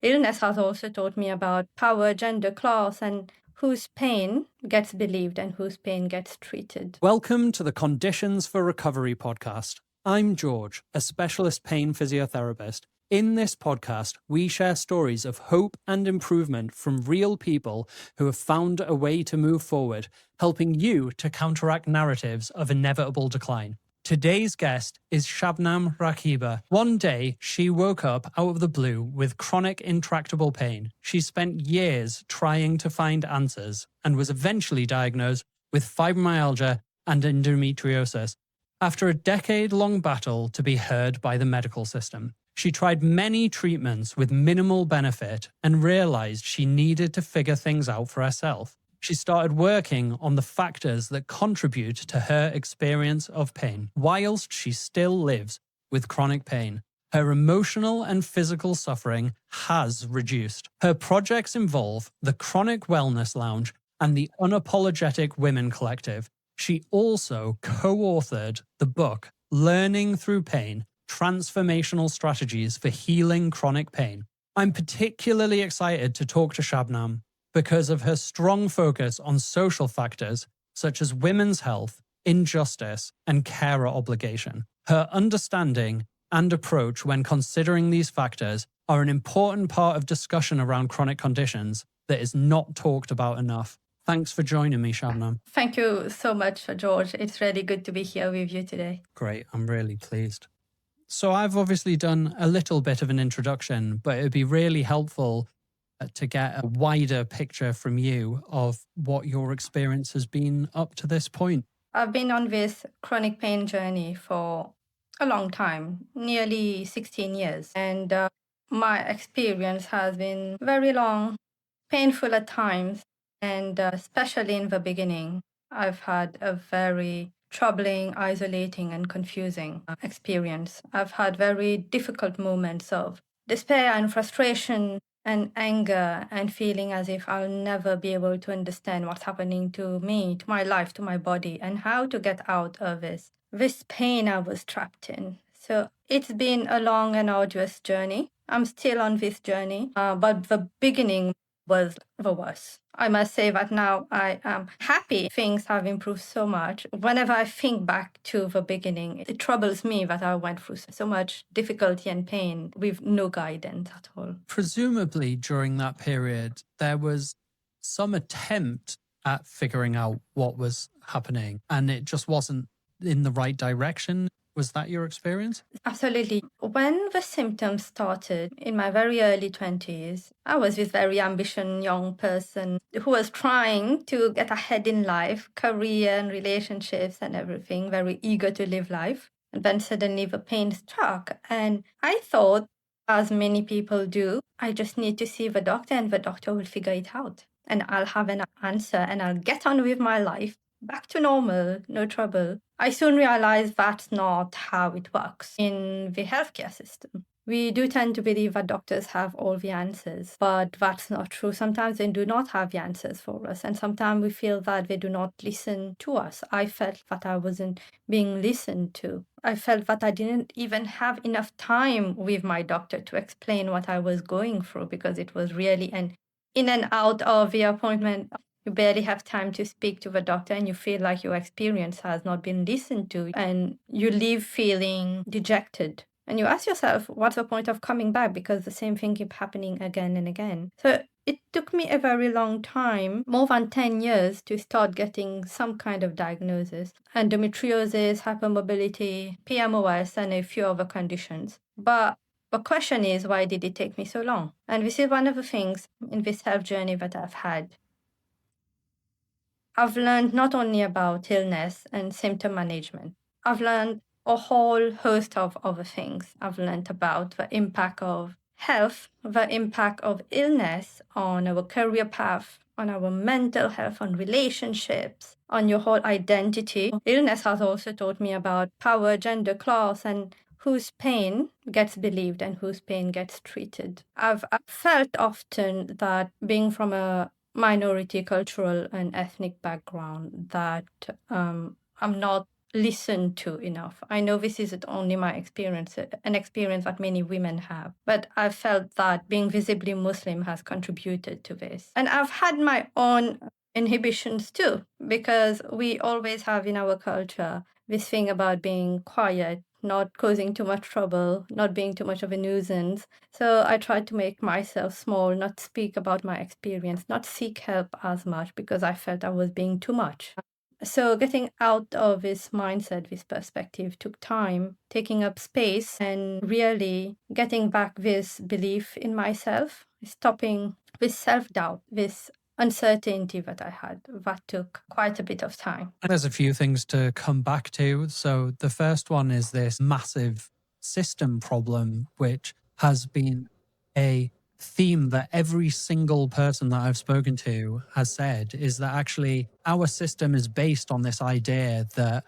Illness has also taught me about power, gender, class, and whose pain gets believed and whose pain gets treated. Welcome to the Conditions for Recovery podcast. I'm George, a specialist pain physiotherapist. In this podcast, we share stories of hope and improvement from real people who have found a way to move forward, helping you to counteract narratives of inevitable decline. Today's guest is Shabnam Rakhiba. One day, she woke up out of the blue with chronic intractable pain. She spent years trying to find answers and was eventually diagnosed with fibromyalgia and endometriosis. After a decade-long battle to be heard by the medical system, she tried many treatments with minimal benefit and realized she needed to figure things out for herself. She started working on the factors that contribute to her experience of pain, whilst she still lives with chronic pain. Her emotional and physical suffering has reduced. Her projects involve the Chronic Wellness Lounge and the Unapologetic Women Collective. She also co-authored the book, Learning Through Pain, Transformational Strategies for Healing Chronic Pain. I'm particularly excited to talk to Shabnam because of her strong focus on social factors such as women's health, injustice, and carer obligation. Her understanding and approach when considering these factors are an important part of discussion around chronic conditions that is not talked about enough. Thanks for joining me, Shabnam. Thank you so much, George. It's really good to be here with you today. Great, I'm really pleased. So I've obviously done a little bit of an introduction, but it'd be really helpful to get a wider picture from you of what your experience has been up to this point. I've been on this chronic pain journey for a long time, nearly 16 years. And my experience has been very long, painful at times, and especially in the beginning, I've had a very troubling, isolating, and confusing experience. I've had very difficult moments of despair and frustration and anger and feeling as if I'll never be able to understand what's happening to me, to my life, to my body, and how to get out of this pain I was trapped in. So it's been a long and arduous journey. I'm still on this journey, but the beginning was the worst. I must say that now I am happy things have improved so much. Whenever I think back to the beginning, it troubles me that I went through so much difficulty and pain with no guidance at all. Presumably during that period, there was some attempt at figuring out what was happening and it just wasn't in the right direction. Was that your experience? Absolutely. When the symptoms started in my very early 20s, I was this very ambitious young person who was trying to get ahead in life, career and relationships and everything, very eager to live life. And then suddenly the pain struck. And I thought, as many people do, I just need to see the doctor and the doctor will figure it out. And I'll have an answer and I'll get on with my life. Back to normal, no trouble. I soon realized that's not how it works in the healthcare system. We do tend to believe that doctors have all the answers, but that's not true. Sometimes they do not have the answers for us, and sometimes we feel that they do not listen to us. I felt that I wasn't being listened to. I felt that I didn't even have enough time with my doctor to explain what I was going through because it was really an in and out of the appointment. You barely have time to speak to the doctor and you feel like your experience has not been listened to and you leave feeling dejected. And you ask yourself, what's the point of coming back? Because the same thing keeps happening again and again. So it took me a very long time, more than 10 years, to start getting some kind of diagnosis. Endometriosis, hypermobility, PMOS, and a few other conditions. But the question is, why did it take me so long? And this is one of the things in this health journey that I've had. I've learned not only about illness and symptom management, I've learned a whole host of other things. I've learned about the impact of health, the impact of illness on our career path, on our mental health, on relationships, on your whole identity. Illness has also taught me about power, gender, class, and whose pain gets believed and whose pain gets treated. I've felt often that being from a minority cultural and ethnic background that I'm not listened to enough. I know this isn't only my experience, an experience that many women have, but I've felt that being visibly Muslim has contributed to this. And I've had my own inhibitions too, because we always have in our culture this thing about being quiet, not causing too much trouble, not being too much of a nuisance. So I tried to make myself small, not speak about my experience, not seek help as much because I felt I was being too much. So getting out of this mindset, this perspective took time, taking up space and really getting back this belief in myself, stopping this self-doubt, this uncertainty that I had. That took quite a bit of time. There's a few things to come back to. So the first one is this massive system problem, which has been a theme that every single person that I've spoken to has said, is that actually our system is based on this idea that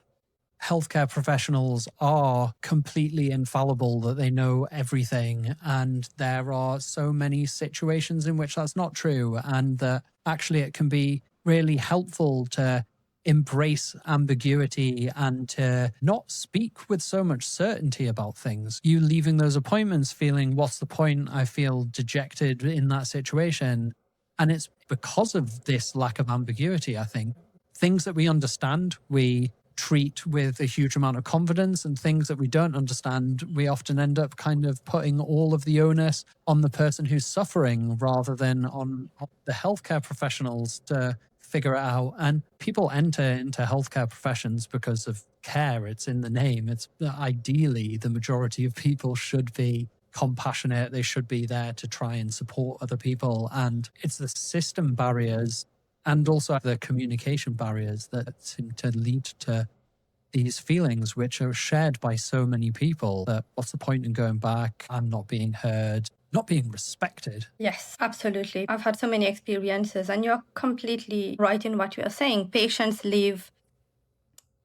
healthcare professionals are completely infallible, that they know everything. And there are so many situations in which that's not true. And that actually it can be really helpful to embrace ambiguity and to not speak with so much certainty about things. You leaving those appointments feeling, what's the point? I feel dejected in that situation. And it's because of this lack of ambiguity, I think. Things that we understand, we treat with a huge amount of confidence, and things that we don't understand, we often end up kind of putting all of the onus on the person who's suffering rather than on the healthcare professionals to figure it out. And people enter into healthcare professions because of care. It's in the name. It's ideally the majority of people should be compassionate. They should be there to try and support other people. And it's the system barriers and also the communication barriers that seem to lead to these feelings, which are shared by so many people, that what's the point in going back? I'm not being heard, not being respected. Yes, absolutely. I've had so many experiences, and you're completely right in what you are saying. Patients leave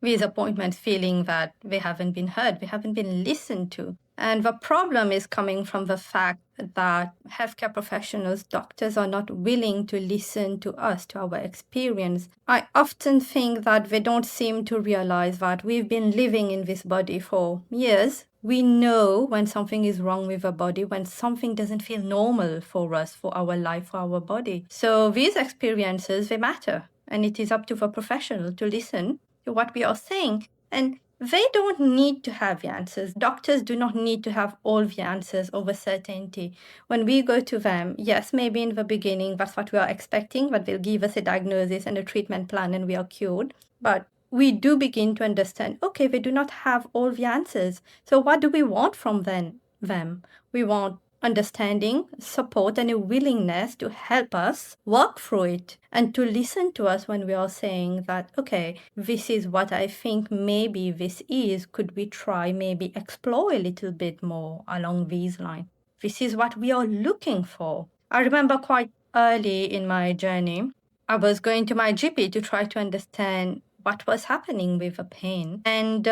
these appointments feeling that they haven't been heard, they haven't been listened to. And the problem is coming from the fact that healthcare professionals, doctors, are not willing to listen to us, to our experience. I often think that they don't seem to realize that we've been living in this body for years. We know when something is wrong with our body, when something doesn't feel normal for us, for our life, for our body. So these experiences, they matter. And it is up to the professional to listen to what we are saying. And they don't need to have the answers. Doctors do not need to have all the answers or the certainty. When we go to them, yes, maybe in the beginning, that's what we are expecting, that they'll give us a diagnosis and a treatment plan and we are cured. But we do begin to understand, okay, they do not have all the answers. So what do we want from them? We want understanding, support, and a willingness to help us work through it and to listen to us when we are saying that, okay, this is what I think maybe this is. Could we try maybe explore a little bit more along these lines? This is what we are looking for. I remember quite early in my journey, I was going to my GP to try to understand what was happening with the pain. And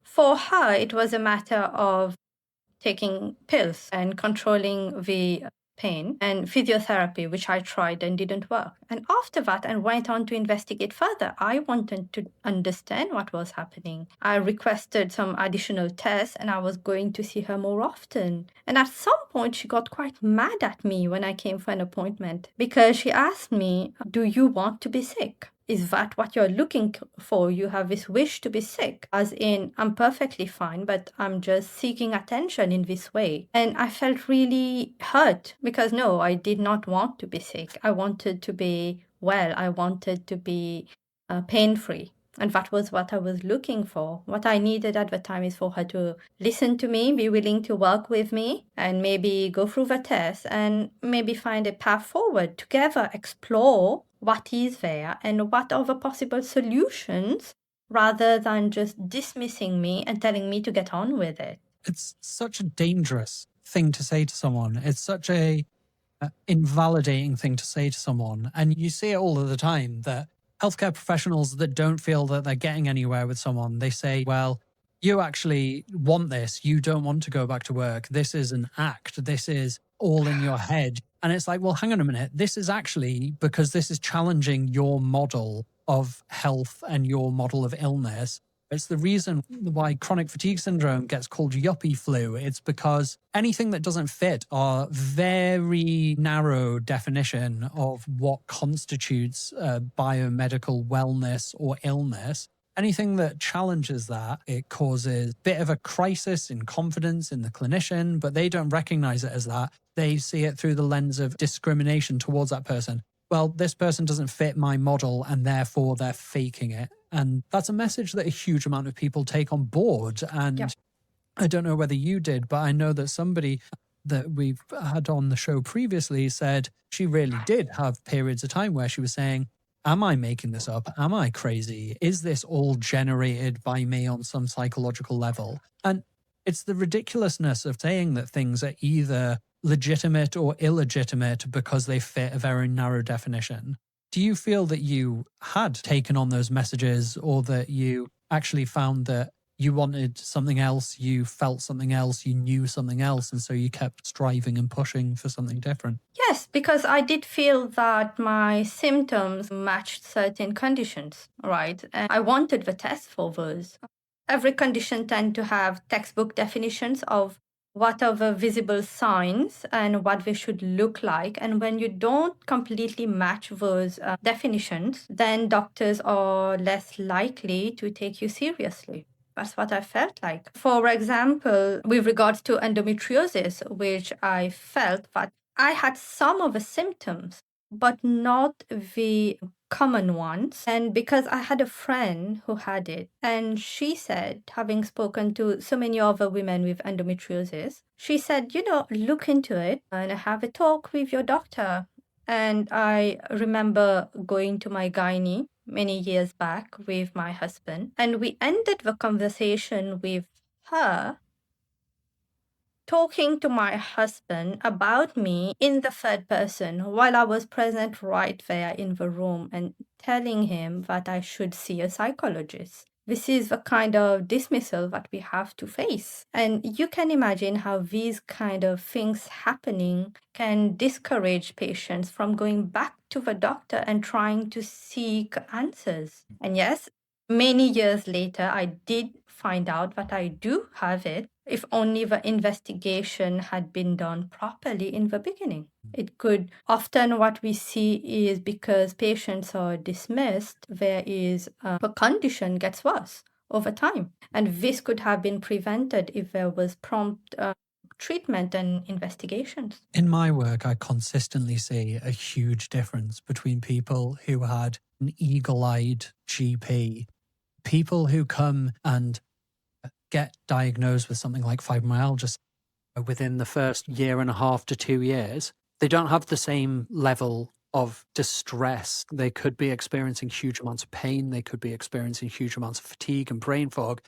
for her, it was a matter of taking pills and controlling the pain and physiotherapy, which I tried and didn't work. And after that, I went on to investigate further. I wanted to understand what was happening. I requested some additional tests and I was going to see her more often. And at some point, she got quite mad at me when I came for an appointment because she asked me, "Do you want to be sick? Is that what you're looking for? You have this wish to be sick." As in, I'm perfectly fine, but I'm just seeking attention in this way. And I felt really hurt because no, I did not want to be sick. I wanted to be well. I wanted to be pain-free. And that was what I was looking for. What I needed at the time is for her to listen to me, be willing to work with me, and maybe go through the test and maybe find a path forward, together explore what is there and what are the possible solutions rather than just dismissing me and telling me to get on with it. It's such a dangerous thing to say to someone. It's such a invalidating thing to say to someone. And you see it all of the time, that healthcare professionals that don't feel that they're getting anywhere with someone, they say, well, you actually want this. You don't want to go back to work. This is an act. This is all in your head. And it's like, well, hang on a minute. This is actually because this is challenging your model of health and your model of illness. It's the reason why chronic fatigue syndrome gets called yuppie flu. It's because anything that doesn't fit our very narrow definition of what constitutes biomedical wellness or illness, anything that challenges that, it causes a bit of a crisis in confidence in the clinician, but they don't recognize it as that. They see it through the lens of discrimination towards that person. Well, this person doesn't fit my model and therefore they're faking it. And that's a message that a huge amount of people take on board. And I don't know whether you did, but I know that somebody that we've had on the show previously said she really did have periods of time where she was saying, am I making this up? Am I crazy? Is this all generated by me on some psychological level? And it's the ridiculousness of saying that things are either legitimate or illegitimate because they fit a very narrow definition. Do you feel that you had taken on those messages, or that you actually found that you wanted something else, you felt something else, you knew something else, and so you kept striving and pushing for something different? Yes, because I did feel that my symptoms matched certain conditions, right? And I wanted the test for those. Every condition tends to have textbook definitions of what are the visible signs and what they should look like. And when you don't completely match those definitions, then doctors are less likely to take you seriously. That's what I felt like. For example, with regards to endometriosis, which I felt that I had some of the symptoms, but not the common ones. And because I had a friend who had it, and she said, having spoken to so many other women with endometriosis, she said, look into it and have a talk with your doctor. And I remember going to my gynae many years back with my husband, and we ended the conversation with her talking to my husband about me in the third person while I was present right there in the room, and telling him that I should see a psychologist. This is the kind of dismissal that we have to face. And you can imagine how these kind of things happening can discourage patients from going back to the doctor and trying to seek answers. And yes, many years later, I did find out that I do have it, if only the investigation had been done properly in the beginning. It could often, what we see is, because patients are dismissed, there is the condition gets worse over time. And this could have been prevented if there was prompt treatment and investigations. In my work, I consistently see a huge difference between people who had an eagle-eyed GP, people who come and get diagnosed with something like fibromyalgia within the first year and a half to 2 years. They don't have the same level of distress. They could be experiencing huge amounts of pain. They could be experiencing huge amounts of fatigue and brain fog,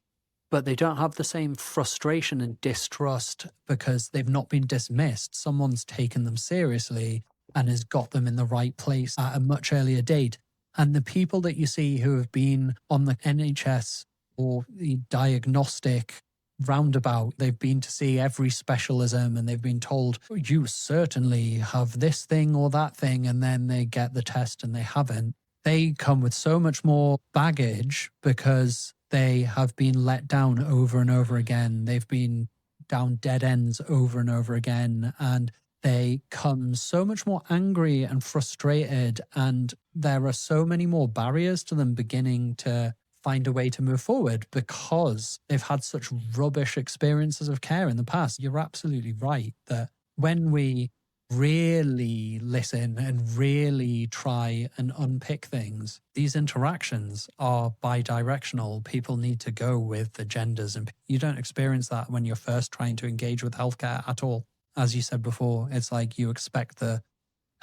but they don't have the same frustration and distrust because they've not been dismissed. Someone's taken them seriously and has got them in the right place at a much earlier date. And the people that you see who have been on the NHS or the diagnostic roundabout, they've been to see every specialism and they've been told, you certainly have this thing or that thing, and then they get the test and they haven't. They come with so much more baggage because they have been let down over and over again. They've been down dead ends over and over again, and they come so much more angry and frustrated, and there are so many more barriers to them beginning to find a way to move forward because they've had such rubbish experiences of care in the past. You're absolutely right that when we really listen and really try and unpick things, these interactions are bi-directional. People need to go with agendas, and you don't experience that when you're first trying to engage with healthcare at all. As you said before, it's like you expect the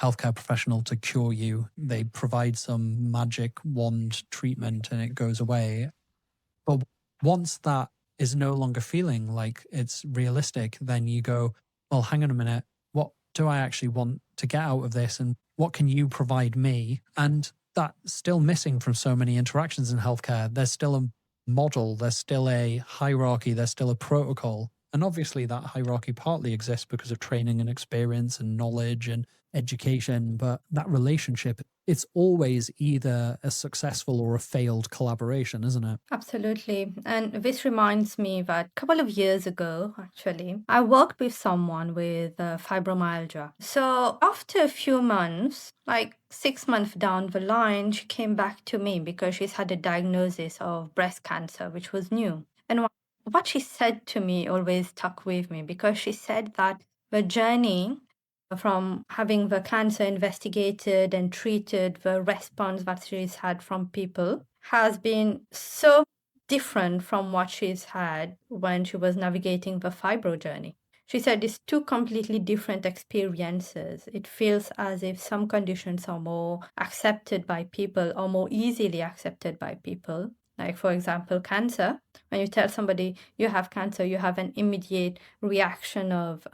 healthcare professional to cure you. They provide some magic wand treatment and it goes away. But once that is no longer feeling like it's realistic, then you go, well, hang on a minute. What do I actually want to get out of this? And what can you provide me? And that's still missing from so many interactions in healthcare. There's still a model, there's still a hierarchy, there's still a protocol. And obviously that hierarchy partly exists because of training and experience and knowledge and education, but that relationship it's always either a successful or a failed collaboration, isn't it? Absolutely. And this reminds me that a couple of years ago, actually, I worked with someone with fibromyalgia. So after a few months, like 6 months down the line, she came back to me because she's had a diagnosis of breast cancer, which was new. And what she said to me always stuck with me because she said that the journey from having the cancer investigated and treated, the response that she's had from people has been so different from what she's had when she was navigating the fibro journey. She said it's two completely different experiences. It feels as if some conditions are more accepted by people or more easily accepted by people. Like, for example, cancer. When you tell somebody you have cancer, you have an immediate reaction of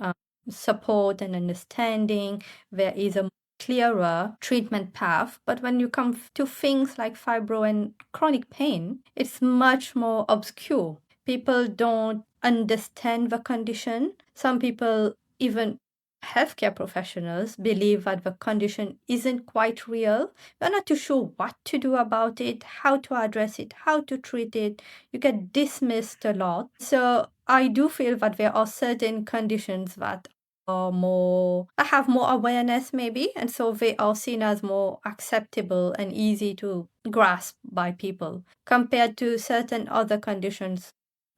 support and understanding. There is a clearer treatment path. But when you come to things like fibro and chronic pain, it's much more obscure. People don't understand the condition. Some people, even healthcare professionals, believe that the condition isn't quite real. They're not too sure what to do about it, how to address it, how to treat it. You get dismissed a lot. So I do feel that there are certain conditions that are more have more awareness maybe, and so they are seen as more acceptable and easy to grasp by people compared to certain other conditions,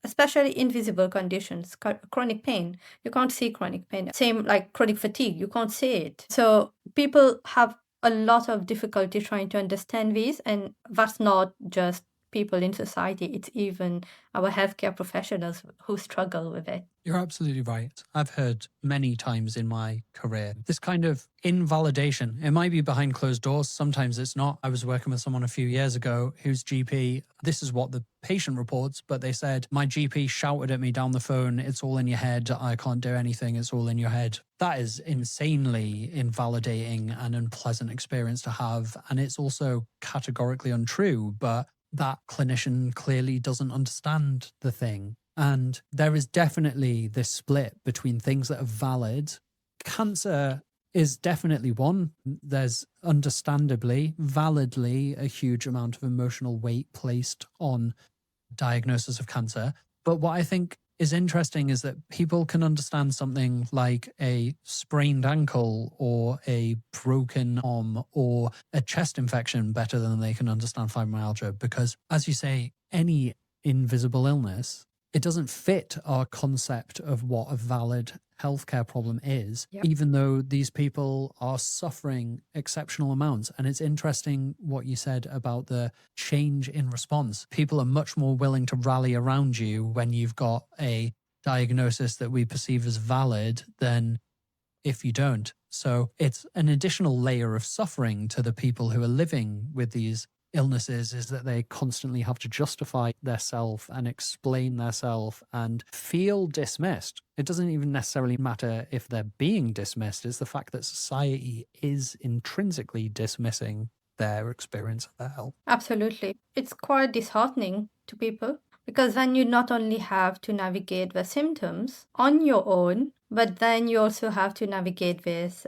especially invisible conditions. Chronic pain, you can't see chronic pain. Same like chronic fatigue, you can't see it. So people have a lot of difficulty trying to understand these, and that's not just people in society, it's even our healthcare professionals who struggle with it. You're absolutely right. I've heard many times in my career this kind of invalidation. It might be behind closed doors. Sometimes it's not. I was working with someone a few years ago whose GP, this is what the patient reports, but they said, my GP shouted at me down the phone, it's all in your head. I can't do anything. It's all in your head. That is insanely invalidating and unpleasant experience to have. And it's also categorically untrue, but that clinician clearly doesn't understand the thing. And there is definitely this split between things that are valid. Cancer is definitely one. There's understandably, validly, a huge amount of emotional weight placed on diagnosis of cancer. But what I think is interesting is that people can understand something like a sprained ankle or a broken arm or a chest infection better than they can understand fibromyalgia, because, as you say, any invisible illness, it doesn't fit our concept of what a valid healthcare problem is, Yep. even though these people are suffering exceptional amounts. And it's interesting what you said about the change in response. People are much more willing to rally around you when you've got a diagnosis that we perceive as valid than if you don't. So it's an additional layer of suffering to the people who are living with these illnesses, is that they constantly have to justify their self and explain their self and feel dismissed. It doesn't even necessarily matter if they're being dismissed. It's the fact that society is intrinsically dismissing their experience of their health. Absolutely. It's quite disheartening to people because then you not only have to navigate the symptoms on your own, but then you also have to navigate this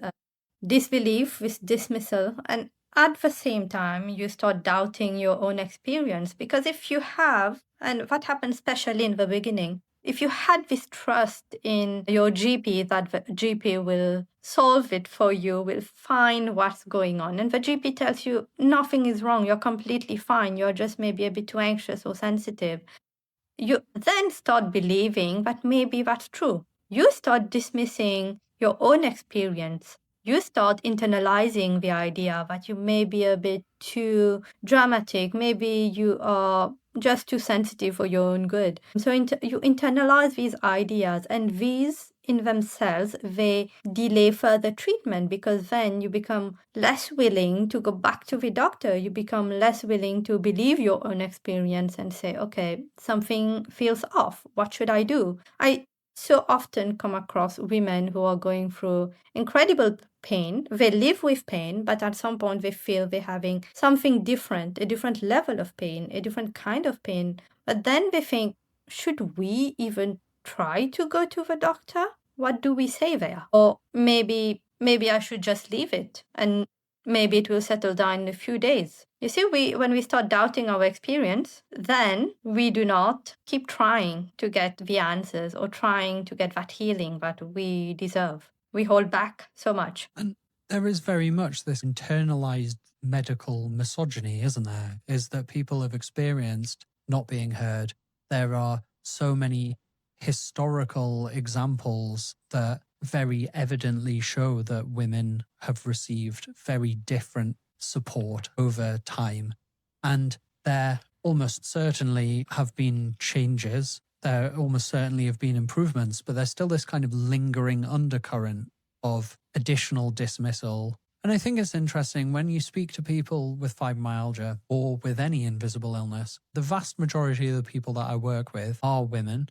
disbelief, this dismissal, and at the same time, you start doubting your own experience. Because if you have, and what happens especially in the beginning, if you had this trust in your GP that the GP will solve it for you, will find what's going on, and the GP tells you nothing is wrong, you're completely fine, you're just maybe a bit too anxious or sensitive, you then start believing that maybe that's true. You start dismissing your own experience. You start internalizing the idea that you may be a bit too dramatic. Maybe you are just too sensitive for your own good. So you internalize these ideas, and these in themselves, they delay further treatment because then you become less willing to go back to the doctor. You become less willing to believe your own experience and say, okay, something feels off. What should I do? I so often come across women who are going through incredible pain. They live with pain, but at some point they feel they're having something different, a different level of pain, a different kind of pain. But then they think, should we even try to go to the doctor? What do we say there? Or maybe I should just leave it and maybe it will settle down in a few days. You see, when we start doubting our experience, then we do not keep trying to get the answers or trying to get that healing that we deserve. We hold back so much. And there is very much this internalized medical misogyny, isn't there? Is that people have experienced not being heard. There are so many historical examples that very evidently show that women have received very different support over time. And there almost certainly have been changes. There almost certainly have been improvements, but there's still this kind of lingering undercurrent of additional dismissal. And I think it's interesting when you speak to people with fibromyalgia or with any invisible illness, the vast majority of the people that I work with are women.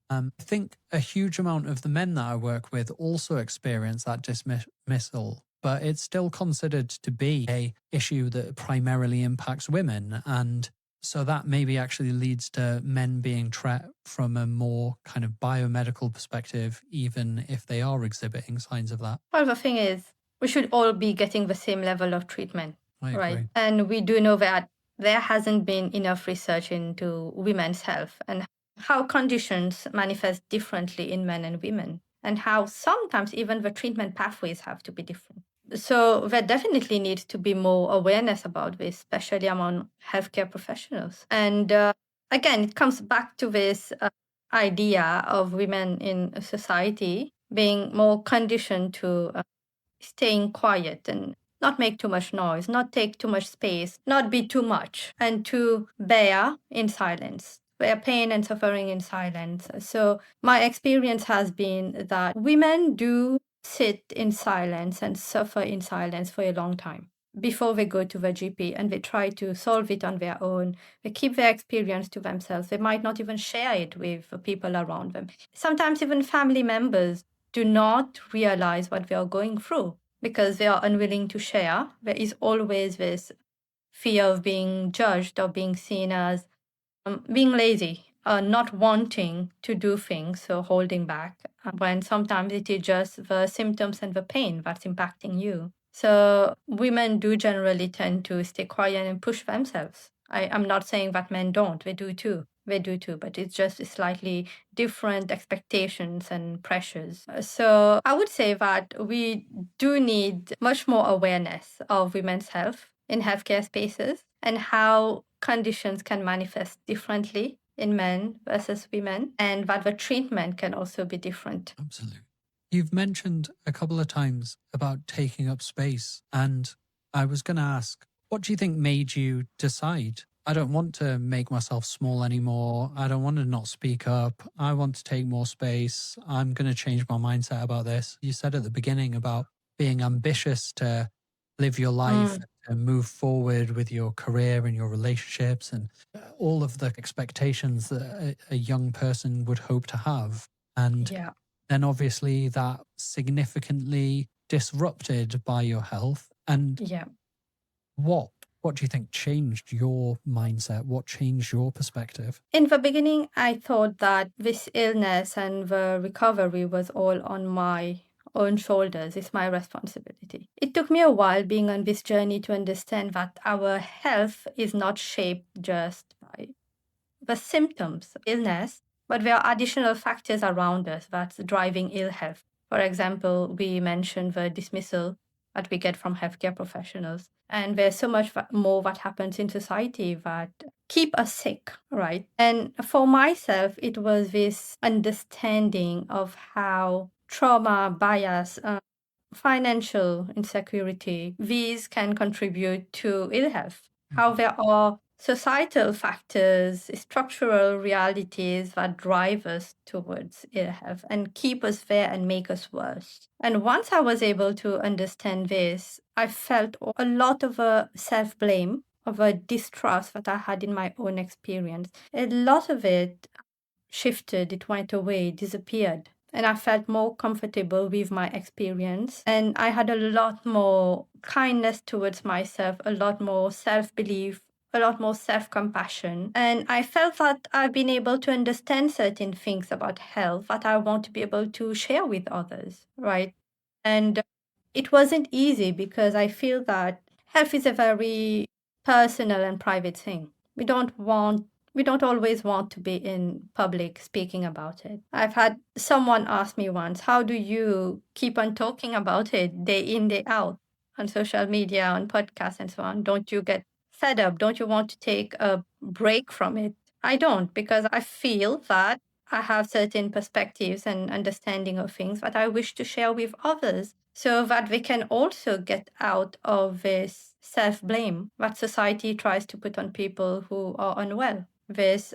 I think a huge amount of the men that I work with also experience that dismissal, but it's still considered to be a issue that primarily impacts women. And so that maybe actually leads to men being treated from a more kind of biomedical perspective, even if they are exhibiting signs of that. Well, the thing is, we should all be getting the same level of treatment, I right? agree. And we do know that there hasn't been enough research into women's health and how conditions manifest differently in men and women, and how sometimes even the treatment pathways have to be different. So there definitely needs to be more awareness about this, especially among healthcare professionals. And again, it comes back to this idea of women in society being more conditioned to staying quiet and not make too much noise, not take too much space, not be too much, and to bear in silence, bear pain and suffering in silence. So, my experience has been that women do sit in silence and suffer in silence for a long time before they go to the GP and they try to solve it on their own. They keep their experience to themselves. They might not even share it with the people around them. Sometimes, even family members do not realize what they are going through because they are unwilling to share. There is always this fear of being judged or being seen as being lazy, not wanting to do things, so holding back, when sometimes it is just the symptoms and the pain that's impacting you. So women do generally tend to stay quiet and push themselves. I'm not saying that men don't, they do too. They do too, but it's just slightly different expectations and pressures. So I would say that we do need much more awareness of women's health in healthcare spaces and how conditions can manifest differently in men versus women, and that the treatment can also be different. Absolutely. You've mentioned a couple of times about taking up space, and I was going to ask, what do you think made you decide? I don't want to make myself small anymore. I don't want to not speak up. I want to take more space. I'm going to change my mindset about this. You said at the beginning about being ambitious to live your life and move forward with your career and your relationships and all of the expectations that a young person would hope to have. And Yeah. then obviously that significantly disrupted by your health. And Yeah. what do you think changed your mindset? What changed your perspective? In the beginning, I thought that this illness and the recovery was all on my own shoulders. It's my responsibility. It took me a while being on this journey to understand that our health is not shaped just by the symptoms of illness, but there are additional factors around us that's driving ill health. For example, we mentioned the dismissal that we get from healthcare professionals. And there's so much more that happens in society that keep us sick, right? And for myself, it was this understanding of how trauma, bias, financial insecurity, these can contribute to ill health. How there are societal factors, structural realities that drive us towards ill health and keep us there and make us worse. And once I was able to understand this, I felt a lot of a self blame, of a distrust that I had in my own experience. A lot of it shifted, it went away, disappeared. And I felt more comfortable with my experience. And I had a lot more kindness towards myself, a lot more self belief, a lot more self compassion. And I felt that I've been able to understand certain things about health that I want to be able to share with others, right? And it wasn't easy because I feel that health is a very personal and private thing. We don't always want to be in public speaking about it. I've had someone ask me once, how do you keep on talking about it day in, day out on social media, on podcasts and so on? Don't you get fed up? Don't you want to take a break from it? I don't, because I feel that I have certain perspectives and understanding of things that I wish to share with others so that we can also get out of this self blame that society tries to put on people who are unwell. This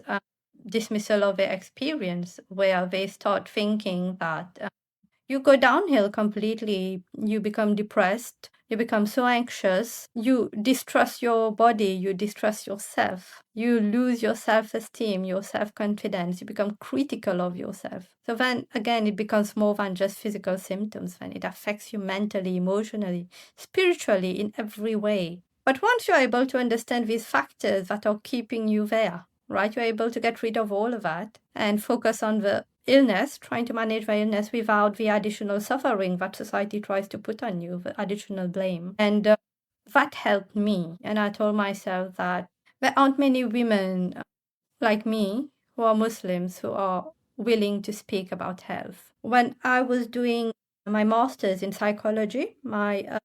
dismissal of their experience, where they start thinking that you go downhill completely. You become depressed. You become so anxious. You distrust your body. You distrust yourself. You lose your self esteem, your self confidence. You become critical of yourself. So then again, it becomes more than just physical symptoms, then it affects you mentally, emotionally, spiritually, in every way. But once you're able to understand these factors that are keeping you there, right, you're able to get rid of all of that and focus on the illness, trying to manage the illness without the additional suffering that society tries to put on you, the additional blame. And that helped me. And I told myself that there aren't many women like me who are Muslims who are willing to speak about health. When I was doing my master's in psychology, my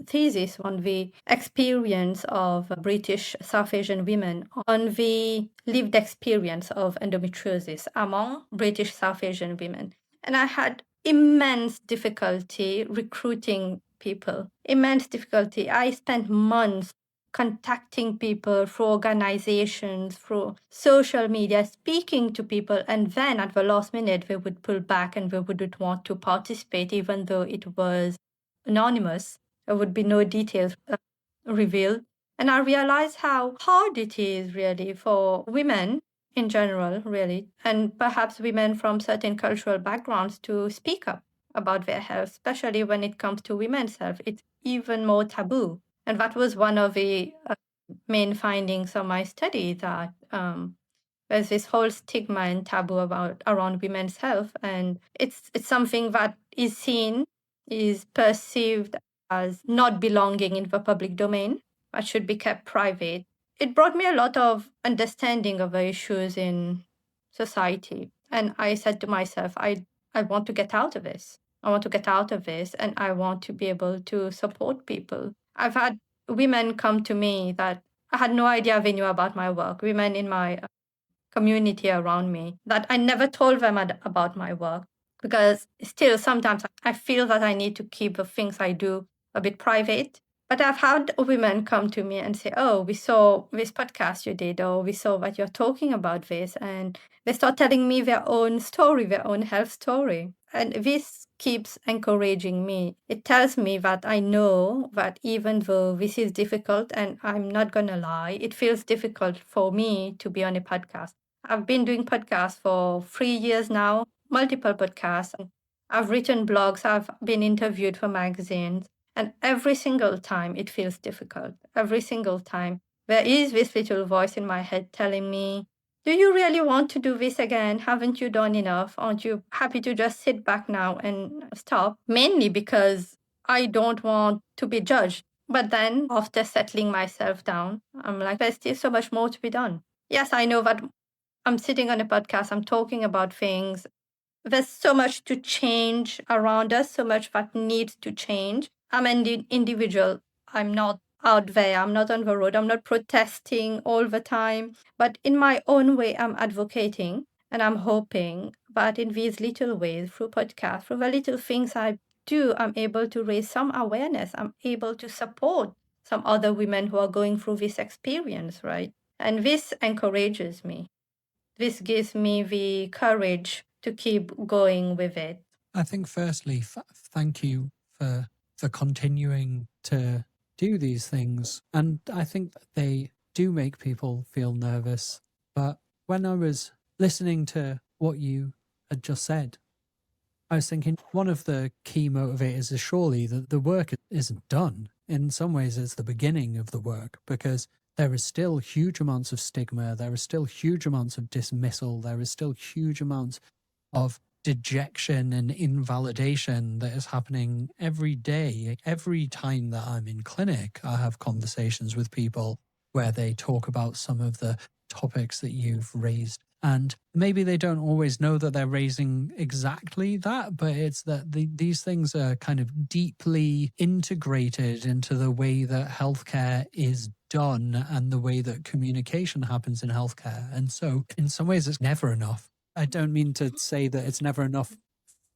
thesis on the experience of British South Asian women on the lived experience of endometriosis among British South Asian women. And I had immense difficulty recruiting people, immense difficulty. I spent months contacting people through organizations, through social media, speaking to people, and then at the last minute, they would pull back and they wouldn't want to participate, even though it was anonymous. There would be no details revealed. And I realized how hard it is really for women in general, really, and perhaps women from certain cultural backgrounds to speak up about their health, especially when it comes to women's health. It's even more taboo. And that was one of the main findings of my study, that there's this whole stigma and taboo about around women's health, and it's something that is seen, is perceived as not belonging in the public domain, that should be kept private. It brought me a lot of understanding of the issues in society, and I said to myself, I want to get out of this. I want to get out of this, and I want to be able to support people. I've had women come to me that I had no idea they knew about my work, women in my community around me, that I never told them about my work, because still sometimes I feel that I need to keep the things I do a bit private. But I've had women come to me and say, oh, we saw this podcast you did, or we saw that you're talking about this. And they start telling me their own story, their own health story. And this keeps encouraging me. It tells me that I know that even though this is difficult, and I'm not going to lie, it feels difficult for me to be on a podcast. I've been doing podcasts for 3 years now, multiple podcasts. I've written blogs, I've been interviewed for magazines, and every single time it feels difficult. Every single time there is this little voice in my head telling me, do you really want to do this again? Haven't you done enough? Aren't you happy to just sit back now and stop? Mainly because I don't want to be judged. But then after settling myself down, I'm like, there's still so much more to be done. Yes, I know that I'm sitting on a podcast, I'm talking about things. There's so much to change around us, so much that needs to change. I'm an individual. I'm not out there. I'm not on the road. I'm not protesting all the time. But in my own way, I'm advocating, and I'm hoping that in these little ways, through podcasts, through the little things I do, I'm able to raise some awareness. I'm able to support some other women who are going through this experience, right? And this encourages me. This gives me the courage to keep going with it. I think, firstly, thank you for continuing to do these things. And I think that they do make people feel nervous. But when I was listening to what you had just said, I was thinking one of the key motivators is surely that the work isn't done. In some ways, it's the beginning of the work, because there is still huge amounts of stigma, there is still huge amounts of dismissal, there is still huge amounts of dejection and invalidation that is happening every day. Every time that I'm in clinic, I have conversations with people where they talk about some of the topics that you've raised. And maybe they don't always know that they're raising exactly that, but it's that these things are kind of deeply integrated into the way that healthcare is done and the way that communication happens in healthcare. And so, in some ways, it's never enough. I don't mean to say that it's never enough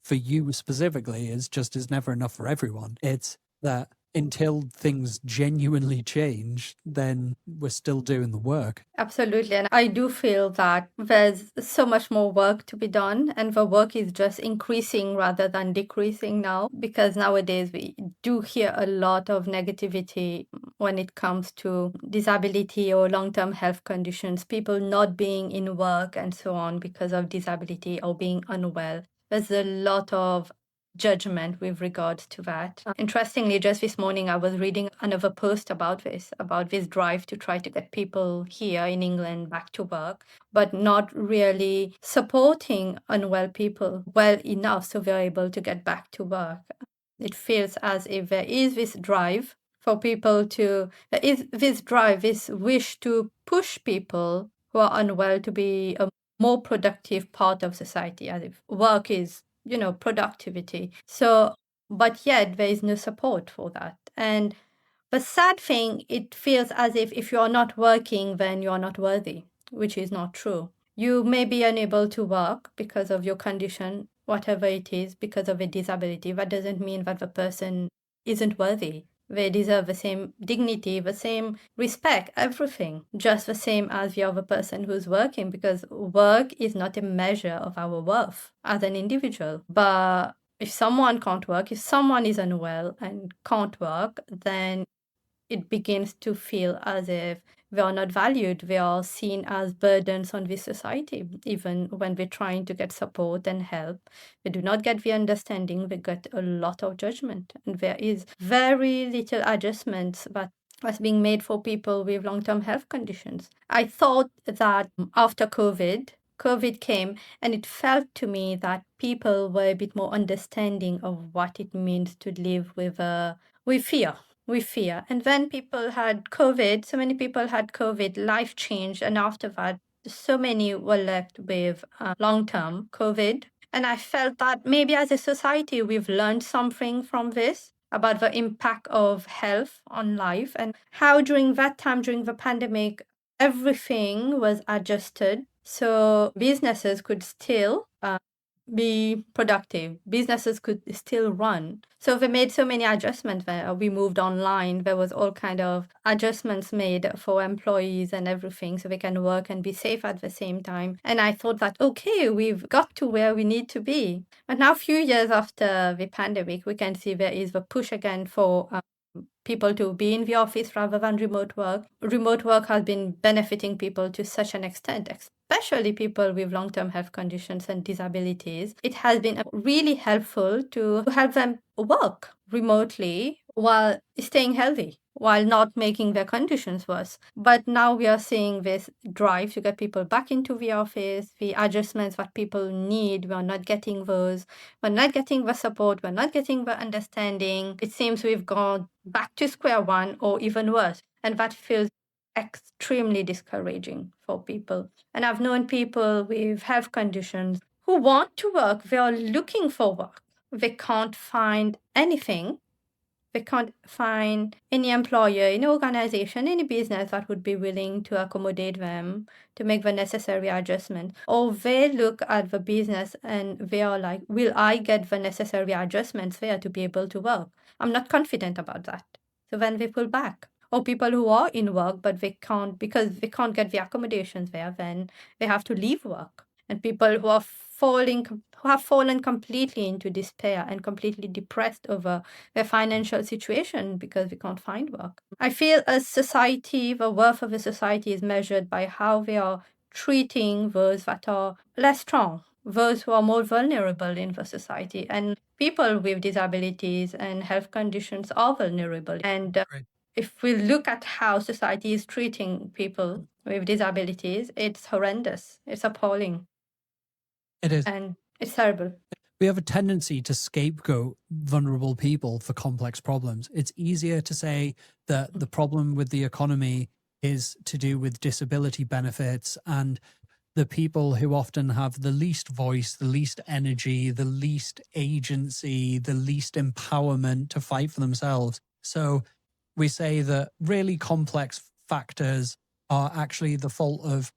for you specifically. It's just it's never enough for everyone. It's that until things genuinely change, then we're still doing the work. Absolutely. And I do feel that there's so much more work to be done, and the work is just increasing rather than decreasing now, because nowadays we do hear a lot of negativity when it comes to disability or long term health conditions, people not being in work and so on because of disability or being unwell. There's a lot of judgment with regards to that. Interestingly, just this morning, I was reading another post about this drive to try to get people here in England back to work, but not really supporting unwell people well enough so they're able to get back to work. It feels as if there is this drive for people to, there is this drive, this wish to push people who are unwell to be a more productive part of society, as if work is productivity. So, but yet there is no support for that. And the sad thing, it feels as if you are not working, then you are not worthy, which is not true. You may be unable to work because of your condition, whatever it is, because of a disability. That doesn't mean that the person isn't worthy. They deserve the same dignity, the same respect, everything, just the same as the other person who's working, because work is not a measure of our worth as an individual. But if someone can't work, if someone is unwell and can't work, then it begins to feel as if they are not valued. They are seen as burdens on this society, even when we're trying to get support and help. They do not get the understanding, they get a lot of judgment. And there is very little adjustments that was being made for people with long-term health conditions. I thought that after COVID came, and it felt to me that people were a bit more understanding of what it means to live with fear. With fear. And when people had COVID, so many people had COVID, life changed. And after that, so many were left with long term COVID. And I felt that maybe as a society, we've learned something from this about the impact of health on life and how during that time, during the pandemic, everything was adjusted so businesses could still be productive. Businesses could still run. So they made so many adjustments. We moved online. There was all kind of adjustments made for employees and everything so they can work and be safe at the same time. And I thought that, okay, we've got to where we need to be. But now, a few years after the pandemic, we can see there is the push again for people to be in the office rather than remote work. Remote work has been benefiting people to such an extent, especially people with long-term health conditions and disabilities. It has been really helpful to help them work remotely while staying healthy, while not making their conditions worse. But now we are seeing this drive to get people back into the office, the adjustments that people need. We are not getting those. We're not getting the support. We're not getting the understanding. It seems we've gone back to square one or even worse. And that feels extremely discouraging for people. And I've known people with health conditions who want to work. They are looking for work. They can't find anything. They can't find any employer, any organization, any business that would be willing to accommodate them, to make the necessary adjustment. Or they look at the business and they are like, will I get the necessary adjustments there to be able to work? I'm not confident about that. So then they pull back. Or people who are in work, but they can't, because they can't get the accommodations there, then they have to leave work. And people who have fallen completely into despair and completely depressed over their financial situation because we can't find work. I feel as society, the worth of a society is measured by how we are treating those that are less strong, those who are more vulnerable in the society. And people with disabilities and health conditions are vulnerable. And if we look at how society is treating people with disabilities, it's horrendous. It's appalling. It is. And It's terrible. We have a tendency to scapegoat vulnerable people for complex problems. It's easier to say that the problem with the economy is to do with disability benefits and the people who often have the least voice, the least energy, the least agency, the least empowerment to fight for themselves. So we say that really complex factors are actually the fault of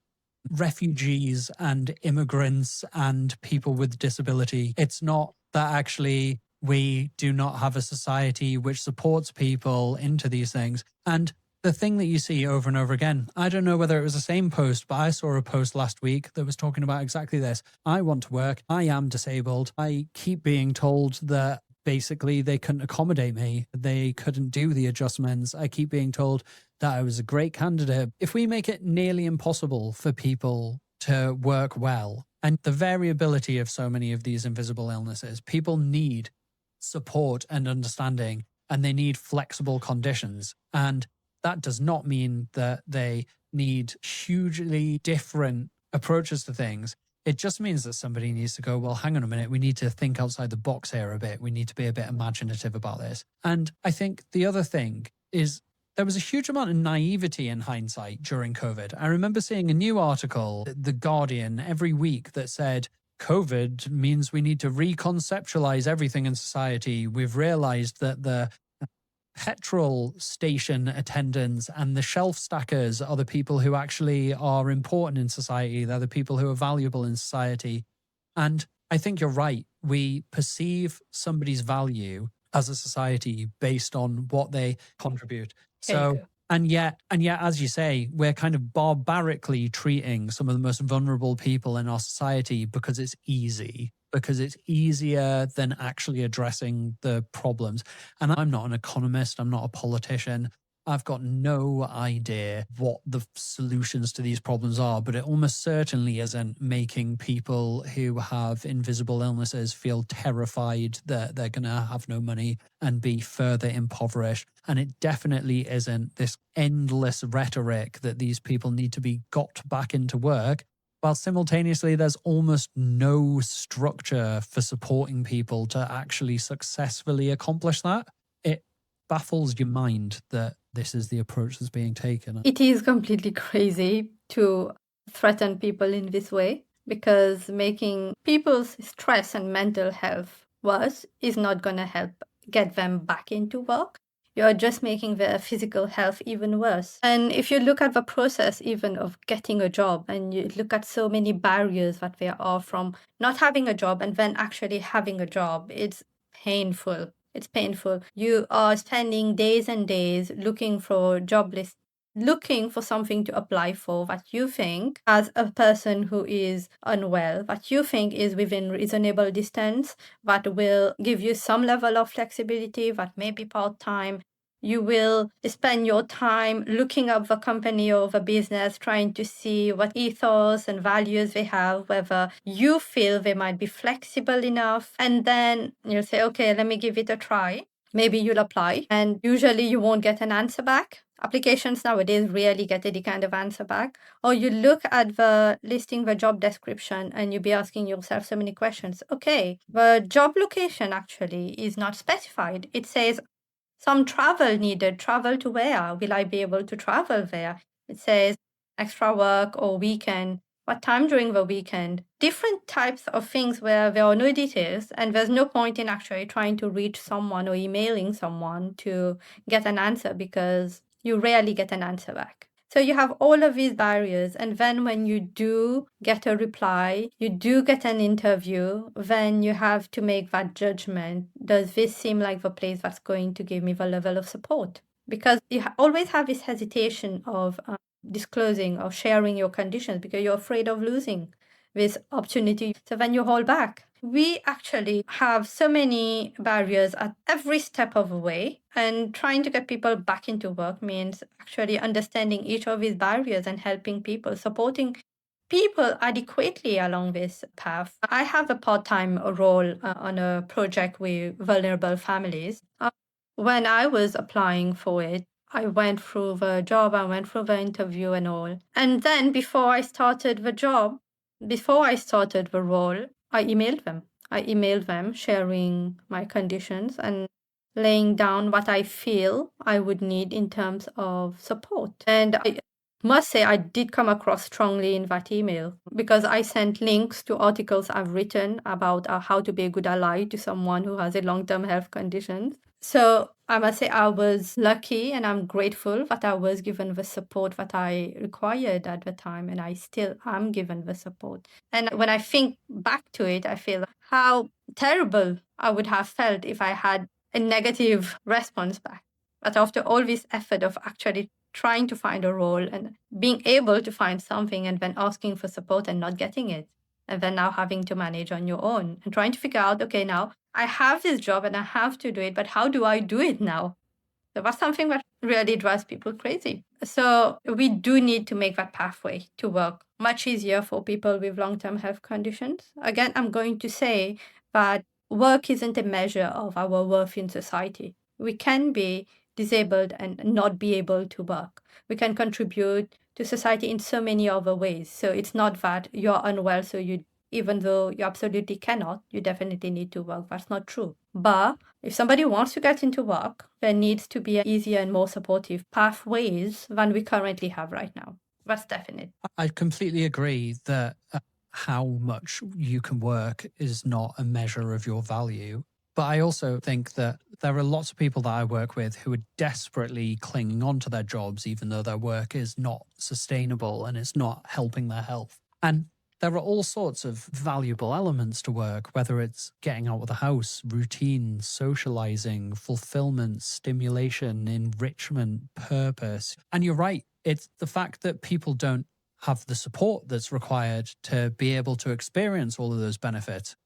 refugees and immigrants and people with disability. It's not that actually we do not have a society which supports people into these things. And the thing that you see over and over again, I don't know whether it was the same post, but I saw a post last week that was talking about exactly this. I want to work. I am disabled. I keep being told that basically they couldn't accommodate me. They couldn't do the adjustments. I keep being told that I was a great candidate. If we make it nearly impossible for people to work well, and the variability of so many of these invisible illnesses, people need support and understanding, and they need flexible conditions. And that does not mean that they need hugely different approaches to things. It just means that somebody needs to go, well, hang on a minute, we need to think outside the box here a bit. We need to be a bit imaginative about this. And I think the other thing is there was a huge amount of naivety in hindsight during COVID. I remember seeing a new article, The Guardian, every week that said, COVID means we need to reconceptualize everything in society. We've realized that the petrol station attendants and the shelf stackers are the people who actually are important in society. They're the people who are valuable in society. And I think you're right. We perceive somebody's value as a society based on what they contribute. So, and yet, as you say, we're kind of barbarically treating some of the most vulnerable people in our society because it's easy, because it's easier than actually addressing the problems. And I'm not an economist. I'm not a politician. I've got no idea what the solutions to these problems are, but it almost certainly isn't making people who have invisible illnesses feel terrified that they're going to have no money and be further impoverished. And it definitely isn't this endless rhetoric that these people need to be got back into work, while simultaneously there's almost no structure for supporting people to actually successfully accomplish that. It baffles your mind that this is the approach that's being taken. It is completely crazy to threaten people in this way, because making people's stress and mental health worse is not going to help get them back into work. You're just making their physical health even worse. And if you look at the process even of getting a job, and you look at so many barriers that there are from not having a job and then actually having a job, it's painful. It's painful. You are spending days and days looking for job lists, looking for something to apply for that you think, as a person who is unwell, that you think is within reasonable distance, that will give you some level of flexibility, that may be part-time. You will spend your time looking up the company or the business, trying to see what ethos and values they have, whether you feel they might be flexible enough. And then you'll say, okay, let me give it a try. Maybe you'll apply, and usually you won't get an answer back. Applications nowadays rarely get any kind of answer back. Or you look at the listing, the job description, and you'll be asking yourself so many questions. Okay, the job location actually is not specified. It says some travel needed. Travel to where? Will I be able to travel there? It says extra work or weekend. What time during the weekend? Different types of things where there are no details, and there's no point in actually trying to reach someone or emailing someone to get an answer, because you rarely get an answer back. So you have all of these barriers, and then when you do get a reply, you do get an interview, then you have to make that judgment. Does this seem like the place that's going to give me the level of support? Because you always have this hesitation of disclosing or sharing your conditions because you're afraid of losing this opportunity. So then you hold back. We actually have so many barriers at every step of the way, and trying to get people back into work means actually understanding each of these barriers and helping people, supporting people adequately along this path. I have a part-time role on a project with vulnerable families. When I was applying for it, I went through the job, I went through the interview and all. And then before I started the role, I emailed them. I emailed them sharing my conditions and laying down what I feel I would need in terms of support. And I must say, I did come across strongly in that email because I sent links to articles I've written about how to be a good ally to someone who has a long-term health condition. So I must say I was lucky and I'm grateful that I was given the support that I required at the time, and I still am given the support. And when I think back to it, I feel how terrible I would have felt if I had a negative response back. But after all this effort of actually trying to find a role and being able to find something and then asking for support and not getting it, and then now having to manage on your own and trying to figure out, okay, now I have this job and I have to do it, but how do I do it now? So that's something that really drives people crazy. So we do need to make that pathway to work much easier for people with long-term health conditions. Again, I'm going to say that work isn't a measure of our worth in society. We can be disabled and not be able to work. We can contribute to society in so many other ways. So it's not that you're unwell, so you, even though you absolutely cannot, you definitely need to work. That's not true. But if somebody wants to get into work, there needs to be easier and more supportive pathways than we currently have right now. That's definite. I completely agree that how much you can work is not a measure of your value. But I also think that there are lots of people that I work with who are desperately clinging on to their jobs, even though their work is not sustainable and it's not helping their health. And there are all sorts of valuable elements to work, whether it's getting out of the house, routine, socializing, fulfillment, stimulation, enrichment, purpose. And you're right. It's the fact that people don't have the support that's required to be able to experience all of those benefits.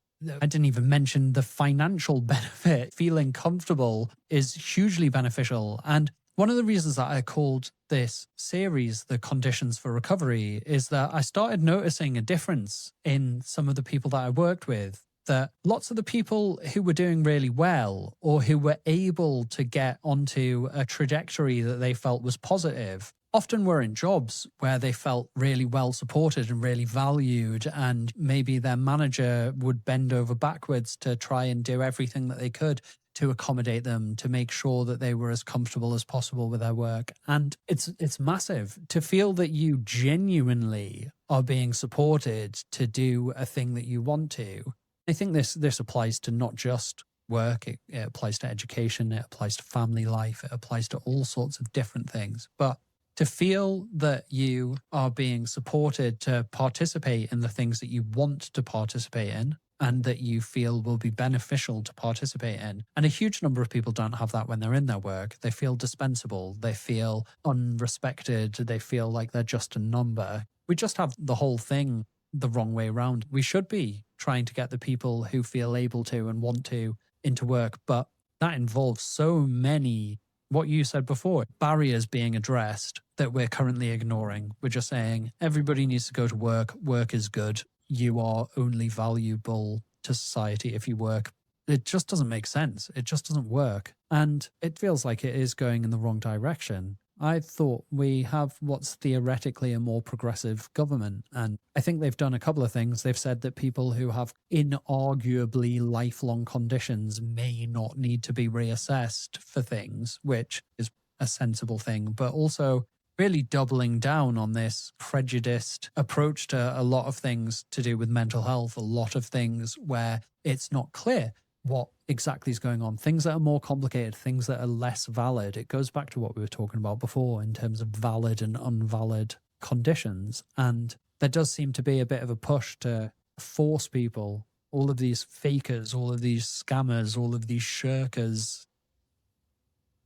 I didn't even mention the financial benefit. Feeling comfortable is hugely beneficial. And one of the reasons that I called this series The Conditions for Recovery is that I started noticing a difference in some of the people that I worked with. That lots of the people who were doing really well or who were able to get onto a trajectory that they felt was positive often were in jobs where they felt really well supported and really valued, and maybe their manager would bend over backwards to try and do everything that they could to accommodate them, to make sure that they were as comfortable as possible with their work. And it's massive to feel that you genuinely are being supported to do a thing that you want to. I think this applies to not just work, it applies to education, it applies to family life, it applies to all sorts of different things. But to feel that you are being supported to participate in the things that you want to participate in and that you feel will be beneficial to participate in. And a huge number of people don't have that when they're in their work. They feel dispensable. They feel unrespected. They feel like they're just a number. We just have the whole thing the wrong way around. We should be trying to get the people who feel able to and want to into work, but that involves so many, what you said before, barriers being addressed that we're currently ignoring. We're just saying everybody needs to go to work. Work is good. You are only valuable to society if you work. It just doesn't make sense. It just doesn't work. And it feels like it is going in the wrong direction. I thought we have what's theoretically a more progressive government. And I think they've done a couple of things. They've said that people who have inarguably lifelong conditions may not need to be reassessed for things, which is a sensible thing, but also really doubling down on this prejudiced approach to a lot of things to do with mental health, a lot of things where it's not clear what exactly is going on, things that are more complicated, things that are less valid. It goes back to what we were talking about before in terms of valid and invalid conditions. And there does seem to be a bit of a push to force people, all of these fakers, all of these scammers, all of these shirkers.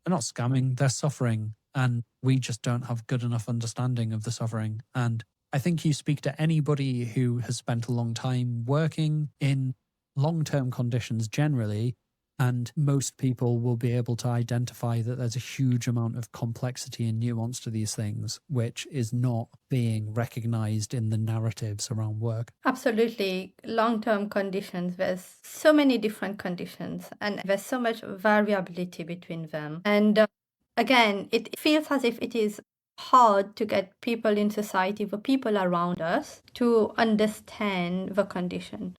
They're not scamming, they're suffering. And we just don't have good enough understanding of the suffering. And I think you speak to anybody who has spent a long time working in long-term conditions generally, and most people will be able to identify that there's a huge amount of complexity and nuance to these things, which is not being recognized in the narratives around work. Absolutely. Long-term conditions, there's so many different conditions and there's so much variability between them. And again, it feels as if it is hard to get people in society, the people around us, to understand the condition.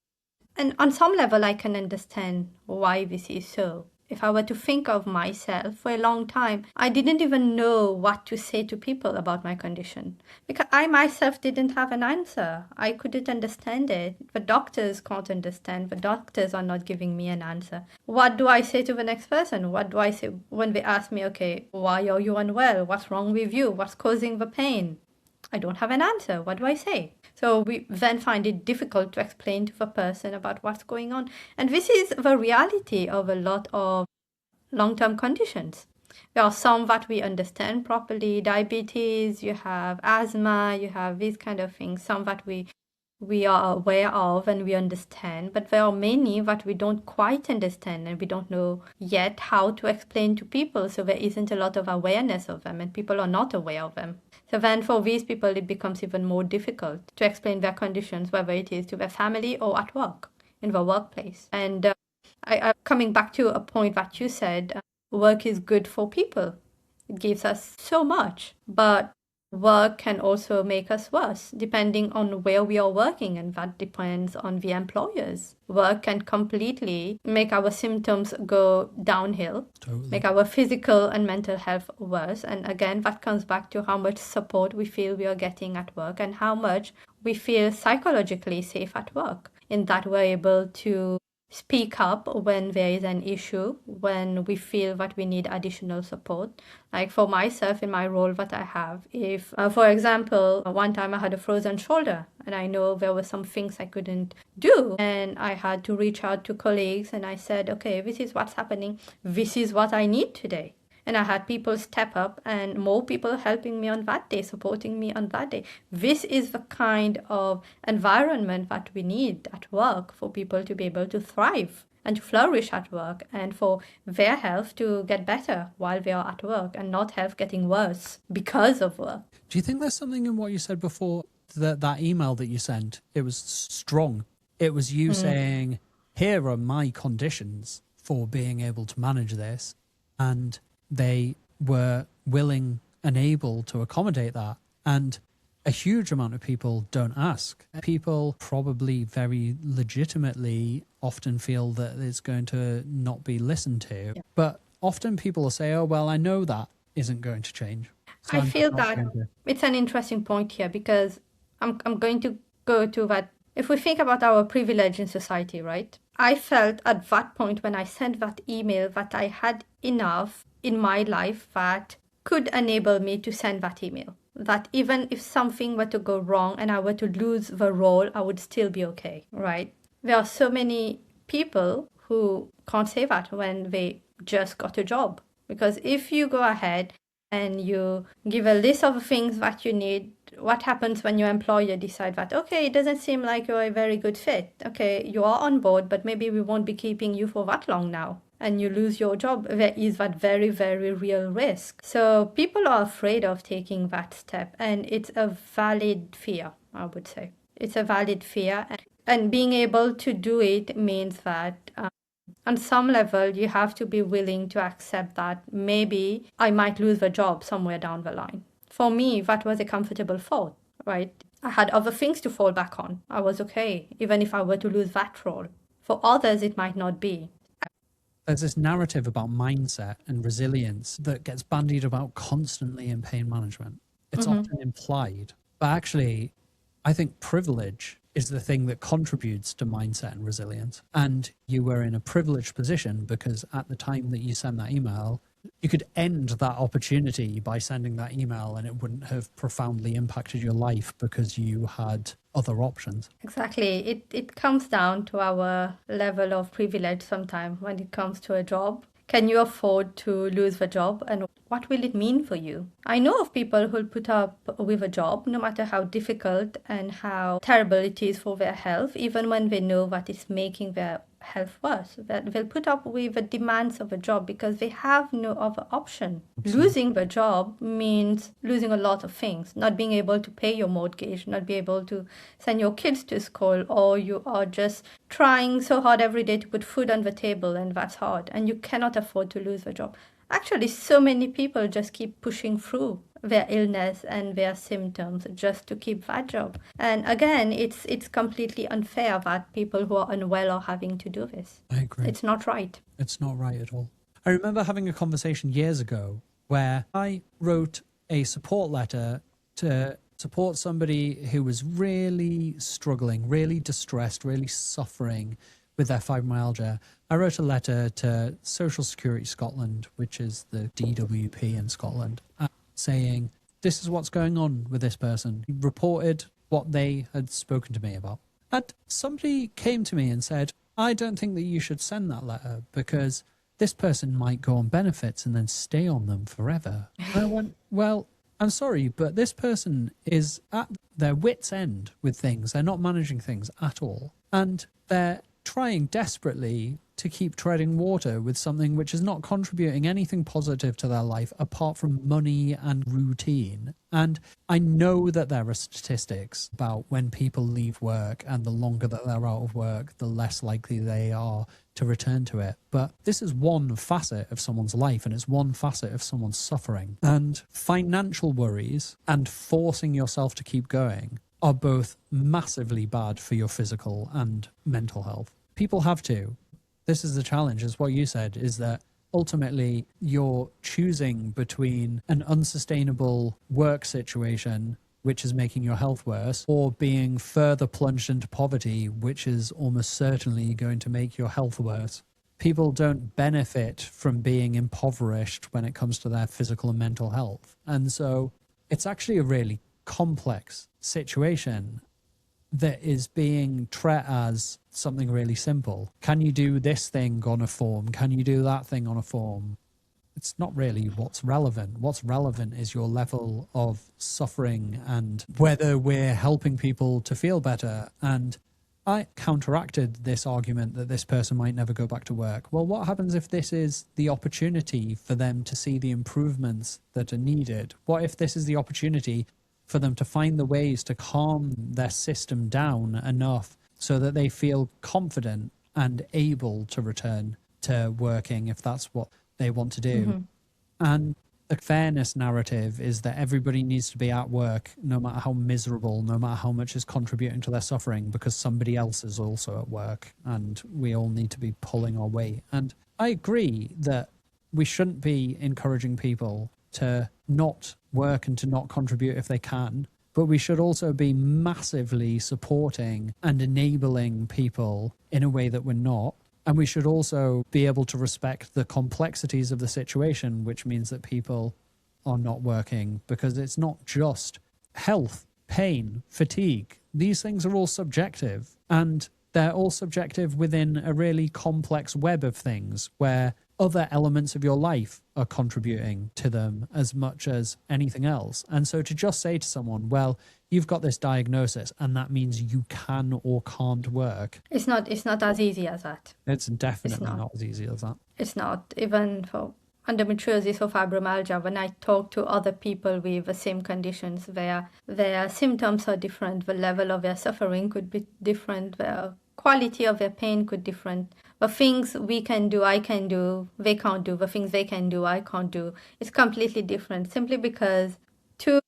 And on some level, I can understand why this is so. If I were to think of myself for a long time, I didn't even know what to say to people about my condition because I myself didn't have an answer. I couldn't understand it. The doctors can't understand. The doctors are not giving me an answer. What do I say to the next person? What do I say when they ask me, okay, why are you unwell? What's wrong with you? What's causing the pain? I don't have an answer. What do I say? So we then find it difficult to explain to the person about what's going on. And this is the reality of a lot of long-term conditions. There are some that we understand properly, diabetes, you have asthma, you have these kind of things, some that we are aware of and we understand, but there are many that we don't quite understand and we don't know yet how to explain to people. So there isn't a lot of awareness of them and people are not aware of them. So then for these people, it becomes even more difficult to explain their conditions, whether it is to their family or at work, in the workplace. And coming back to a point that you said, work is good for people. It gives us so much, but work can also make us worse depending on where we are working, and that depends on the employers. Work can completely make our symptoms go downhill, Totally. make our physical and mental health worse. And again, that comes back to how much support we feel we are getting at work and how much we feel psychologically safe at work, in that we're able to speak up when there is an issue, when we feel that we need additional support. Like for myself, in my role that I have, if, for example, one time I had a frozen shoulder and I know there were some things I couldn't do, and I had to reach out to colleagues and I said, okay, this is what's happening. This is what I need today. And I had people step up and more people helping me on that day, supporting me on that day. This is the kind of environment that we need at work for people to be able to thrive and to flourish at work and for their health to get better while they are at work and not health getting worse because of work. Do you think there's something in what you said before, that email that you sent? It was strong. It was you saying, here are my conditions for being able to manage this. And they were willing and able to accommodate that. And a huge amount of people don't ask. People probably very legitimately often feel that it's going to not be listened to. Yeah. But often people will say, oh, well, I know that isn't going to change. So I feel that it's an interesting point here because I'm going to go to that. If we think about our privilege in society, right? I felt at that point when I sent that email that I had enough in my life that could enable me to send that email. That even if something were to go wrong and I were to lose the role, I would still be okay, right? There are so many people who can't say that when they just got a job. Because if you go ahead and you give a list of things that you need, what happens when your employer decide that, okay, it doesn't seem like you're a very good fit. Okay, you are on board, but maybe we won't be keeping you for that long now. And you lose your job, there is that very, very real risk. So people are afraid of taking that step, and it's a valid fear, I would say. It's a valid fear, and being able to do it means that on some level, you have to be willing to accept that maybe I might lose the job somewhere down the line. For me, that was a comfortable thought, right? I had other things to fall back on. I was okay, even if I were to lose that role. For others, it might not be. There's this narrative about mindset and resilience that gets bandied about constantly in pain management. It's often implied, but actually, I think privilege is the thing that contributes to mindset and resilience. And you were in a privileged position because at the time that you sent that email, you could end that opportunity by sending that email and it wouldn't have profoundly impacted your life because you had other options. Exactly. It comes down to our level of privilege sometimes when it comes to a job. Can you afford to lose the job, and what will it mean for you? I know of people who'll put up with a job no matter how difficult and how terrible it is for their health, even when they know that it's making their health worse. That they'll put up with the demands of a job because they have no other option. Absolutely. Losing the job means losing a lot of things, not being able to pay your mortgage, not be able to send your kids to school, or you are just trying so hard every day to put food on the table, and that's hard, and you cannot afford to lose the job. Actually, so many people just keep pushing through their illness and their symptoms just to keep that job. And again, it's completely unfair that people who are unwell are having to do this. I agree. It's not right. It's not right at all. I remember having a conversation years ago where I wrote a support letter to support somebody who was really struggling, really distressed, really suffering with their fibromyalgia. I wrote a letter to Social Security Scotland, which is the DWP in Scotland, saying, this is what's going on with this person. He reported what they had spoken to me about. And somebody came to me and said, I don't think that you should send that letter because this person might go on benefits and then stay on them forever. And I went, well, I'm sorry, but this person is at their wit's end with things. They're not managing things at all. And they're trying desperately to keep treading water with something which is not contributing anything positive to their life apart from money and routine. And I know that there are statistics about when people leave work, and the longer that they're out of work, the less likely they are to return to it. But this is one facet of someone's life, and it's one facet of someone's suffering. And financial worries and forcing yourself to keep going are both massively bad for your physical and mental health. People have to. This is the challenge, is what you said, is that ultimately you're choosing between an unsustainable work situation, which is making your health worse, or being further plunged into poverty, which is almost certainly going to make your health worse. People don't benefit from being impoverished when it comes to their physical and mental health. And so it's actually a really complex situation that is being treated as something really simple. Can you do this thing on a form? Can you do that thing on a form? It's not really what's relevant. What's relevant is your level of suffering and whether we're helping people to feel better. And I counteracted this argument that this person might never go back to work. Well, what happens if this is the opportunity for them to see the improvements that are needed? What if this is the opportunity for them to find the ways to calm their system down enough so that they feel confident and able to return to working if that's what they want to do? Mm-hmm. And the fairness narrative is that everybody needs to be at work, no matter how miserable, no matter how much is contributing to their suffering, because somebody else is also at work and we all need to be pulling our weight. And I agree that we shouldn't be encouraging people to not work and to not contribute if they can, but we should also be massively supporting and enabling people in a way that we're not. And we should also be able to respect the complexities of the situation, which means that people are not working, because it's not just health, pain, fatigue. These things are all subjective, and they're all subjective within a really complex web of things where other elements of your life are contributing to them as much as anything else. And so to just say to someone, well, you've got this diagnosis and that means you can or can't work. It's not as easy as that. It's definitely not as easy as that. It's not. Even for endometriosis or fibromyalgia, when I talk to other people with the same conditions, their symptoms are different, the level of their suffering could be different, the quality of their pain could be different. The things we can do, I can do, they can't do. The things they can do, I can't do. It's completely different. Simply because two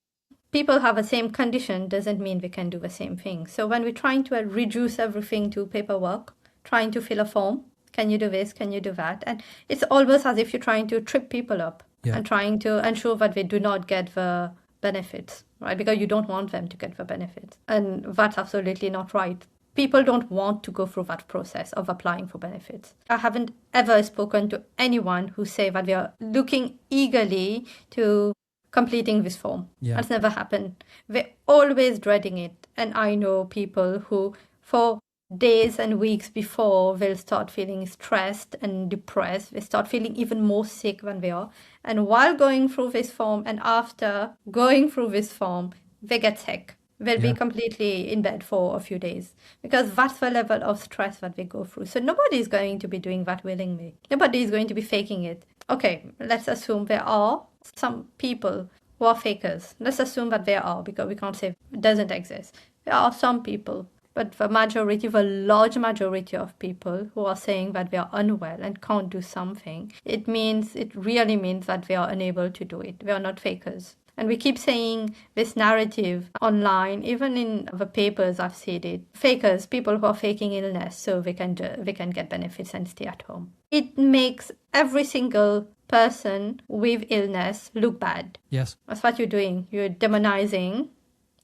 people have the same condition doesn't mean they can do the same thing. So when we're trying to reduce everything to paperwork, trying to fill a form, can you do this, can you do that? And it's almost as if you're trying to trip people up and trying to ensure that they do not get the benefits, right? Because you don't want them to get the benefits. And that's absolutely not right. People don't want to go through that process of applying for benefits. I haven't ever spoken to anyone who say that they are looking eagerly to completing this form. That's never happened. They're always dreading it. And I know people who, for days and weeks before, they'll start feeling stressed and depressed. They start feeling even more sick than they are. And while going through this form and after going through this form, they get sick. They'll be completely in bed for a few days because that's the level of stress that they go through. So nobody is going to be doing that willingly. Nobody is going to be faking it. Okay, let's assume there are some people who are fakers. Let's assume that there are, because we can't say it doesn't exist. There are some people. But the large majority of people who are saying that they are unwell and can't do something, it really means that they are unable to do it. They are not fakers. And we keep saying this narrative online, even in the papers I've seen it. Fakers, people who are faking illness so they can get benefits and stay at home. It makes every single person with illness look bad. Yes. That's what you're doing. You're demonizing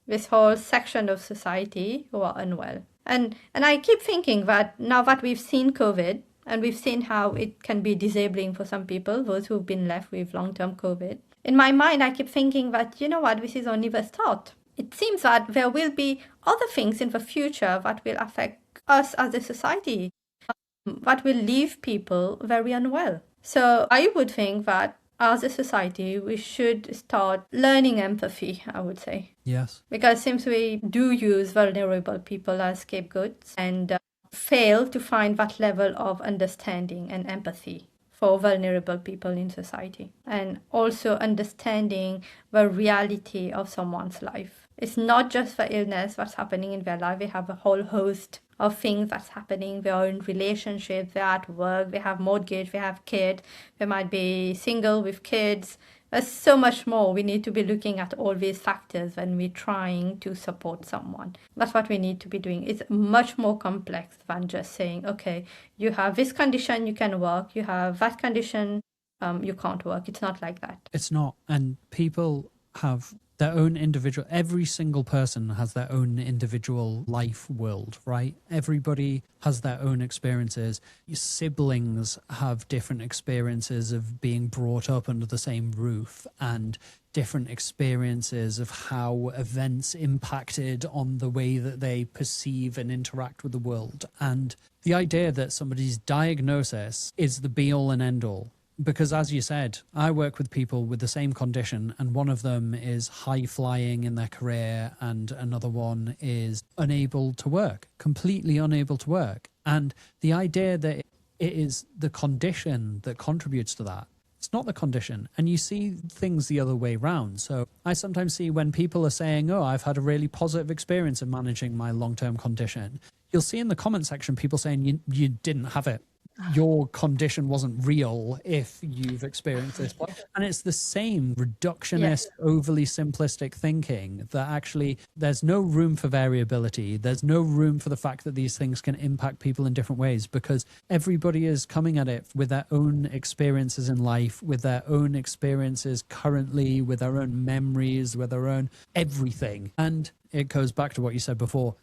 this whole section of society who are unwell. And I keep thinking that now that we've seen COVID, and we've seen how it can be disabling for some people, those who've been left with long-term COVID, in my mind, I keep thinking that, you know what, this is only the start. It seems that there will be other things in the future that will affect us as a society, that will leave people very unwell. So I would think that as a society, we should start learning empathy, I would say. Yes. Because since we do use vulnerable people as scapegoats and fail to find that level of understanding and empathy for vulnerable people in society, and also understanding the reality of someone's life. It's not just the illness that's happening in their life. They have a whole host of things that's happening. They are in relationships, they're at work, they have mortgage, they have kids, they might be single with kids. There's so much more. We need to be looking at all these factors when we're trying to support someone. That's what we need to be doing. It's much more complex than just saying, okay, you have this condition, you can work. You have that condition, you can't work. It's not like that. It's not. And people have their own individual, every single person has their own individual life world, right? Everybody has their own experiences. Your siblings have different experiences of being brought up under the same roof and different experiences of how events impacted on the way that they perceive and interact with the world. And the idea that somebody's diagnosis is the be all and end all. Because as you said, I work with people with the same condition, and one of them is high flying in their career and another one is unable to work, completely unable to work. And the idea that it is the condition that contributes to that, it's not the condition. And you see things the other way round. So I sometimes see when people are saying, oh, I've had a really positive experience in managing my long-term condition, you'll see in the comment section people saying you didn't have it. Your condition wasn't real if you've experienced this. And it's the same reductionist, overly simplistic thinking that actually there's no room for variability. There's no room for the fact that these things can impact people in different ways, because everybody is coming at it with their own experiences in life, with their own experiences currently, with their own memories, with their own everything. And it goes back to what you said before.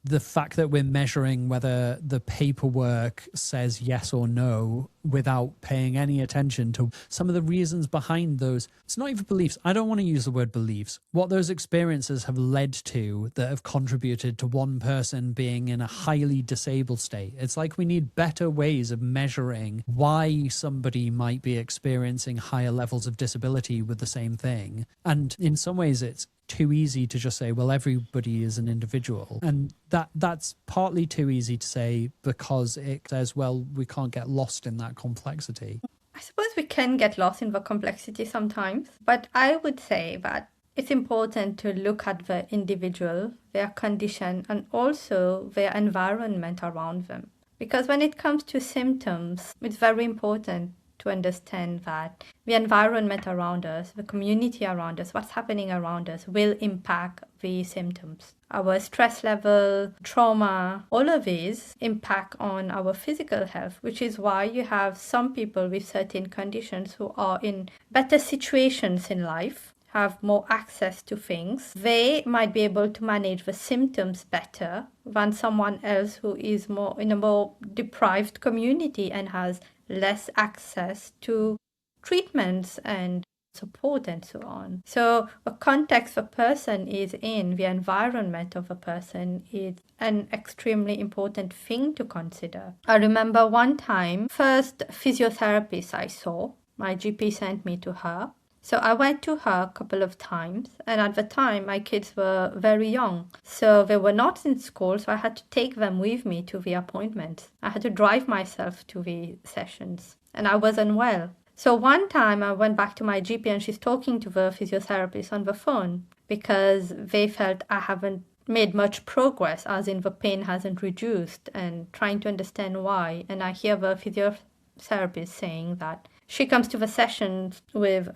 The fact that we're measuring whether the paperwork says yes or no without paying any attention to some of the reasons behind those. It's not even beliefs. I don't want to use the word beliefs. What those experiences have led to that have contributed to one person being in a highly disabled state. It's like we need better ways of measuring why somebody might be experiencing higher levels of disability with the same thing. And in some ways it's too easy to just say, well, everybody is an individual. And that's partly too easy to say because it says, well, we can't get lost in that complexity. I suppose we can get lost in the complexity sometimes, but I would say that it's important to look at the individual, their condition, and also their environment around them. Because when it comes to symptoms, it's very important to understand that the environment around us, the community around us, what's happening around us will impact the symptoms. Our stress level, trauma, all of these impact on our physical health, which is why you have some people with certain conditions who are in better situations in life, have more access to things. They might be able to manage the symptoms better than someone else who is more in a more deprived community and has less access to treatments and support and so on. So the context a person is in, the environment of a person, is an extremely important thing to consider. I remember one time, first physiotherapist I saw, my GP sent me to her. So I went to her a couple of times, and at the time my kids were very young. So they were not in school, so I had to take them with me to the appointments. I had to drive myself to the sessions, and I was unwell. So one time I went back to my GP and she's talking to the physiotherapist on the phone because they felt I haven't made much progress, as in the pain hasn't reduced, and trying to understand why. And I hear the physiotherapist saying that she comes to the sessions with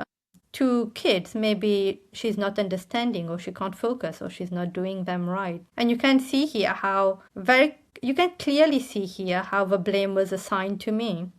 two kids. Maybe she's not understanding, or she can't focus, or she's not doing them right. And you can see here how you can clearly see here how the blame was assigned to me.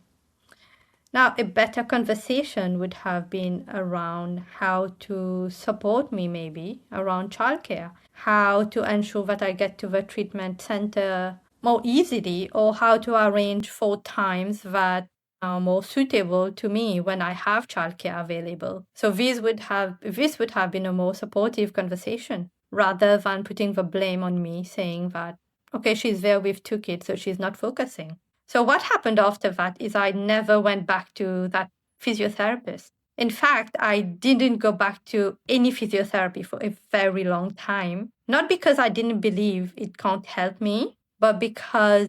Now, a better conversation would have been around how to support me, maybe around childcare, how to ensure that I get to the treatment center more easily, or how to arrange for times that are more suitable to me when I have childcare available. So this would have been a more supportive conversation rather than putting the blame on me, saying that, okay, she's there with two kids, so she's not focusing. So what happened after that is I never went back to that physiotherapist. In fact, I didn't go back to any physiotherapy for a very long time. Not because I didn't believe it can't help me, but because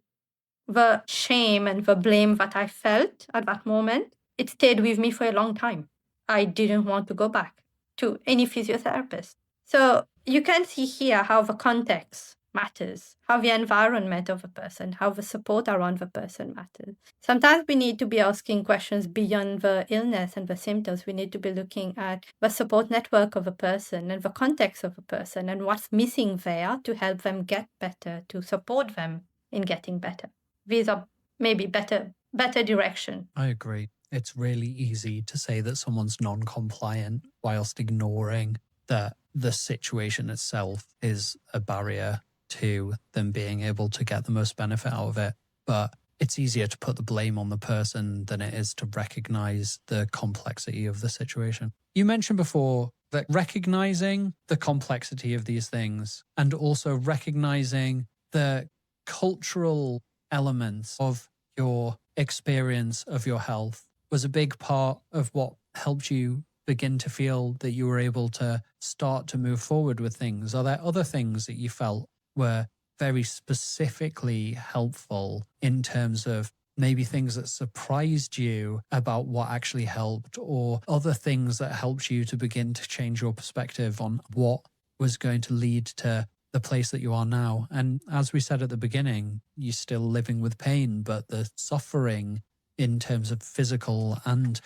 the shame and the blame that I felt at that moment, it stayed with me for a long time. I didn't want to go back to any physiotherapist. So you can see here how the context matters, how the environment of a person, how the support around the person matters. Sometimes we need to be asking questions beyond the illness and the symptoms. We need to be looking at the support network of a person and the context of a person and what's missing there to help them get better, to support them in getting better. These are maybe better direction. I agree. It's really easy to say that someone's non-compliant whilst ignoring that the situation itself is a barrier to them being able to get the most benefit out of it. But it's easier to put the blame on the person than it is to recognize the complexity of the situation. You mentioned before that recognizing the complexity of these things and also recognizing the cultural elements of your experience of your health was a big part of what helped you begin to feel that you were able to start to move forward with things. Are there other things that you felt were very specifically helpful in terms of maybe things that surprised you about what actually helped, or other things that helped you to begin to change your perspective on what was going to lead to the place that you are now? And as we said at the beginning, you're still living with pain, but the suffering in terms of physical and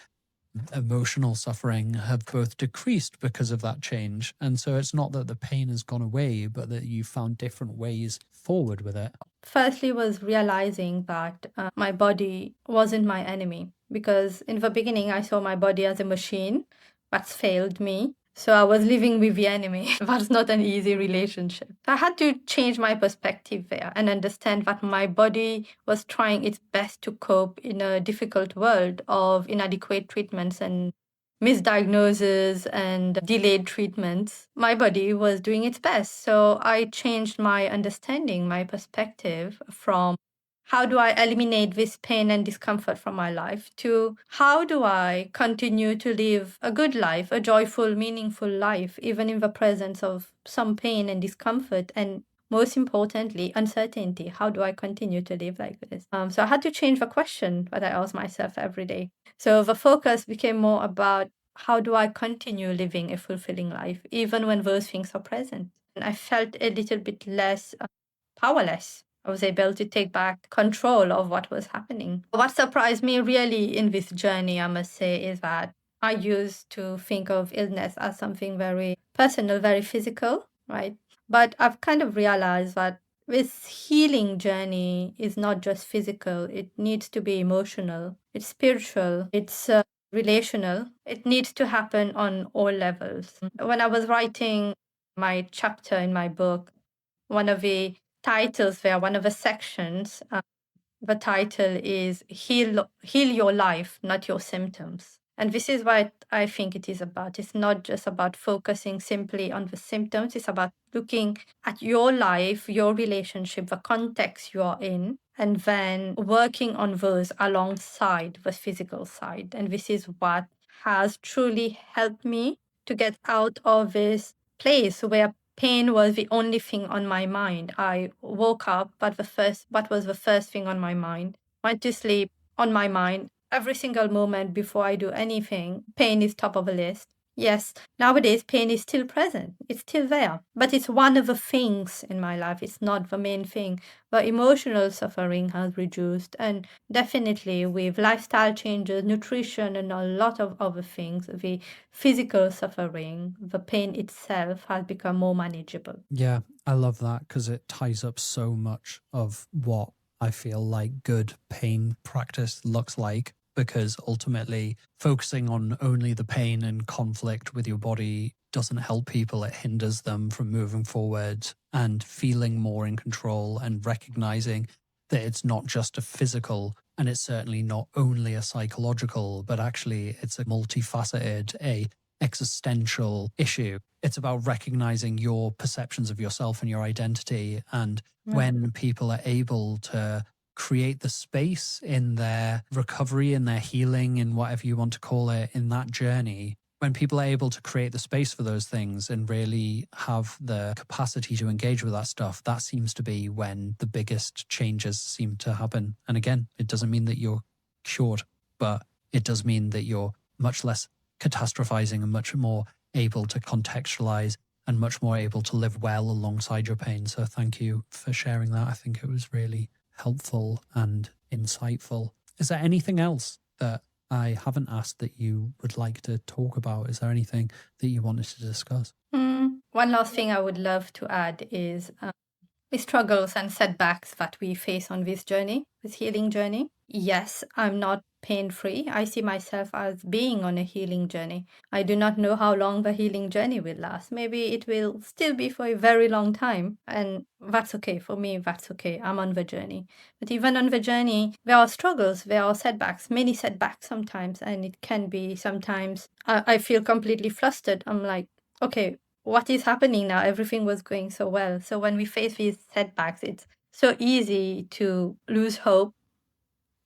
emotional suffering have both decreased because of that change. And so it's not that the pain has gone away, but that you found different ways forward with it. Firstly, was realizing that my body wasn't my enemy, because in the beginning I saw my body as a machine that's failed me. So I was living with the enemy. That's not an easy relationship. So I had to change my perspective there and understand that my body was trying its best to cope in a difficult world of inadequate treatments and misdiagnosis and delayed treatments. My body was doing its best. So I changed my understanding, my perspective from how do I eliminate this pain and discomfort from my life to how do I continue to live a good life, a joyful, meaningful life, even in the presence of some pain and discomfort, and most importantly, uncertainty. How do I continue to live like this? So I had to change the question that I ask myself every day. So the focus became more about how do I continue living a fulfilling life, even when those things are present. And I felt a little bit less powerless. I was able to take back control of what was happening. What surprised me really in this journey, I must say, is that I used to think of illness as something very personal, very physical, right? But I've kind of realized that this healing journey is not just physical, it needs to be emotional, it's spiritual, it's relational. It needs to happen on all levels. When I was writing my chapter in my book, one of the titles there, one of the sections, the title is Heal Your Life, Not Your Symptoms. And this is what I think it is about. It's not just about focusing simply on the symptoms. It's about looking at your life, your relationship, the context you are in, and then working on those alongside the physical side. And this is what has truly helped me to get out of this place where pain was the only thing on my mind. I woke up, but what was the first thing on my mind? Went to sleep on my mind. Every single moment before I do anything, pain is top of the list. Yes, nowadays pain is still present. It's still there. But it's one of the things in my life. It's not the main thing. But emotional suffering has reduced. And definitely with lifestyle changes, nutrition, and a lot of other things, the physical suffering, the pain itself has become more manageable. Yeah, I love that because it ties up so much of what I feel like good pain practice looks like. Because ultimately, focusing on only the pain and conflict with your body doesn't help people. It hinders them from moving forward and feeling more in control and recognizing that it's not just a physical and it's certainly not only a psychological, but actually it's a multifaceted, a existential issue. It's about recognizing your perceptions of yourself and your identity. And when people are able to create the space in their recovery, in their healing, in whatever you want to call it, in that journey, when people are able to create the space for those things and really have the capacity to engage with that stuff, that seems to be when the biggest changes seem to happen. And again, it doesn't mean that you're cured, but it does mean that you're much less catastrophizing and much more able to contextualize and much more able to live well alongside your pain. So thank you for sharing that. I think it was really helpful and insightful. Is there anything else that I haven't asked that you would like to talk about? Is there anything that you wanted to discuss? One last thing I would love to add is the struggles and setbacks that we face on this journey, this healing journey. Yes, I'm not pain free. I see myself as being on a healing journey. I do not know how long the healing journey will last. Maybe it will still be for a very long time, and that's okay. For me, that's okay. I'm on the journey. But even on the journey, there are struggles, there are setbacks, many setbacks sometimes, and it can be sometimes I feel completely flustered. I'm like, okay, what is happening now? Everything was going so well. So when we face these setbacks, it's so easy to lose hope,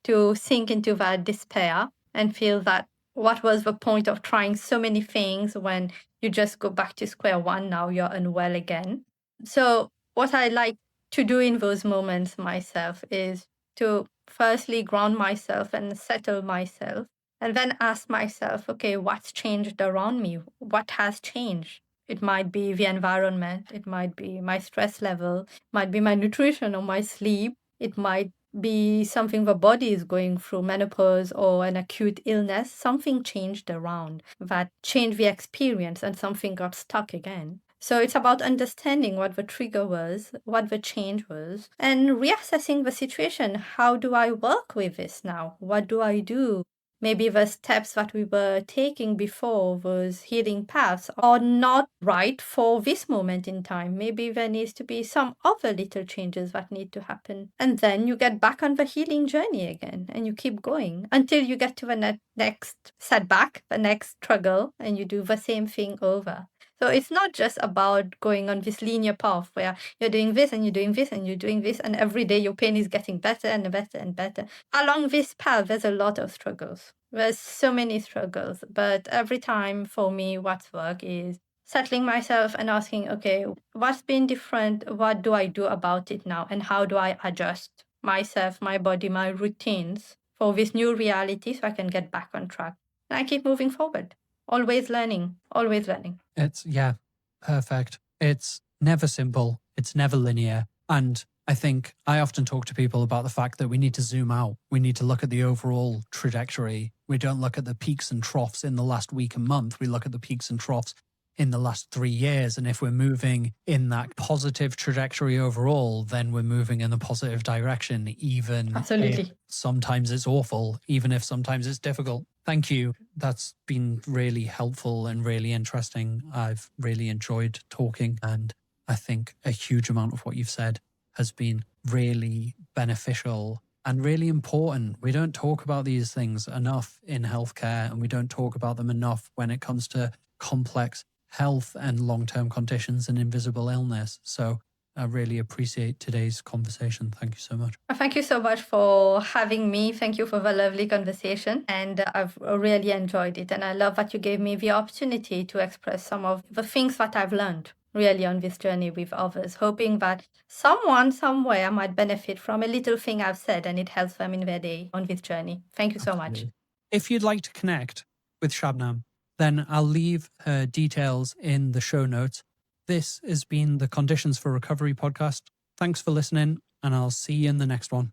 to sink into that despair and feel that what was the point of trying so many things when you just go back to square one? Now you're unwell again. So what I like to do in those moments myself is to firstly ground myself and settle myself, and then ask myself, okay, what's changed around me? What has changed? It might be the environment, it might be my stress level, might be my nutrition or my sleep, it might be something the body is going through, menopause or an acute illness. Something changed around that changed the experience and something got stuck again. So it's about understanding what the trigger was, what the change was, and reassessing the situation. How do I work with this now? What do I do? Maybe the steps that we were taking before, those healing paths, are not right for this moment in time. Maybe there needs to be some other little changes that need to happen. And then you get back on the healing journey again and you keep going until you get to the next setback, the next struggle, and you do the same thing over. So it's not just about going on this linear path where you're doing this and you're doing this and you're doing this, and every day your pain is getting better and better and better. Along this path, there's a lot of struggles. There's so many struggles, but every time for me, what's work is settling myself and asking, okay, what's been different? What do I do about it now? And how do I adjust myself, my body, my routines for this new reality so I can get back on track? And I keep moving forward. Always learning, always learning. It's, yeah, perfect. It's never simple. It's never linear. And I think I often talk to people about the fact that we need to zoom out. We need to look at the overall trajectory. We don't look at the peaks and troughs in the last week and month. We look at the peaks and troughs in the last 3 years. And if we're moving in that positive trajectory overall, then we're moving in the positive direction, even Absolutely. if sometimes it's awful, even if sometimes it's difficult. Thank you. That's been really helpful and really interesting. I've really enjoyed talking, and I think a huge amount of what you've said has been really beneficial and really important. We don't talk about these things enough in healthcare, and we don't talk about them enough when it comes to complex health and long-term conditions and invisible illness. So I really appreciate today's conversation. Thank you so much. Thank you so much for having me. Thank you for the lovely conversation. And I've really enjoyed it. And I love that you gave me the opportunity to express some of the things that I've learned really on this journey with others, hoping that someone somewhere might benefit from a little thing I've said and it helps them in their day on this journey. Thank you so much. If you'd like to connect with Shabnam, then I'll leave her details in the show notes. This has been the Conditions for Recovery podcast. Thanks for listening, and I'll see you in the next one.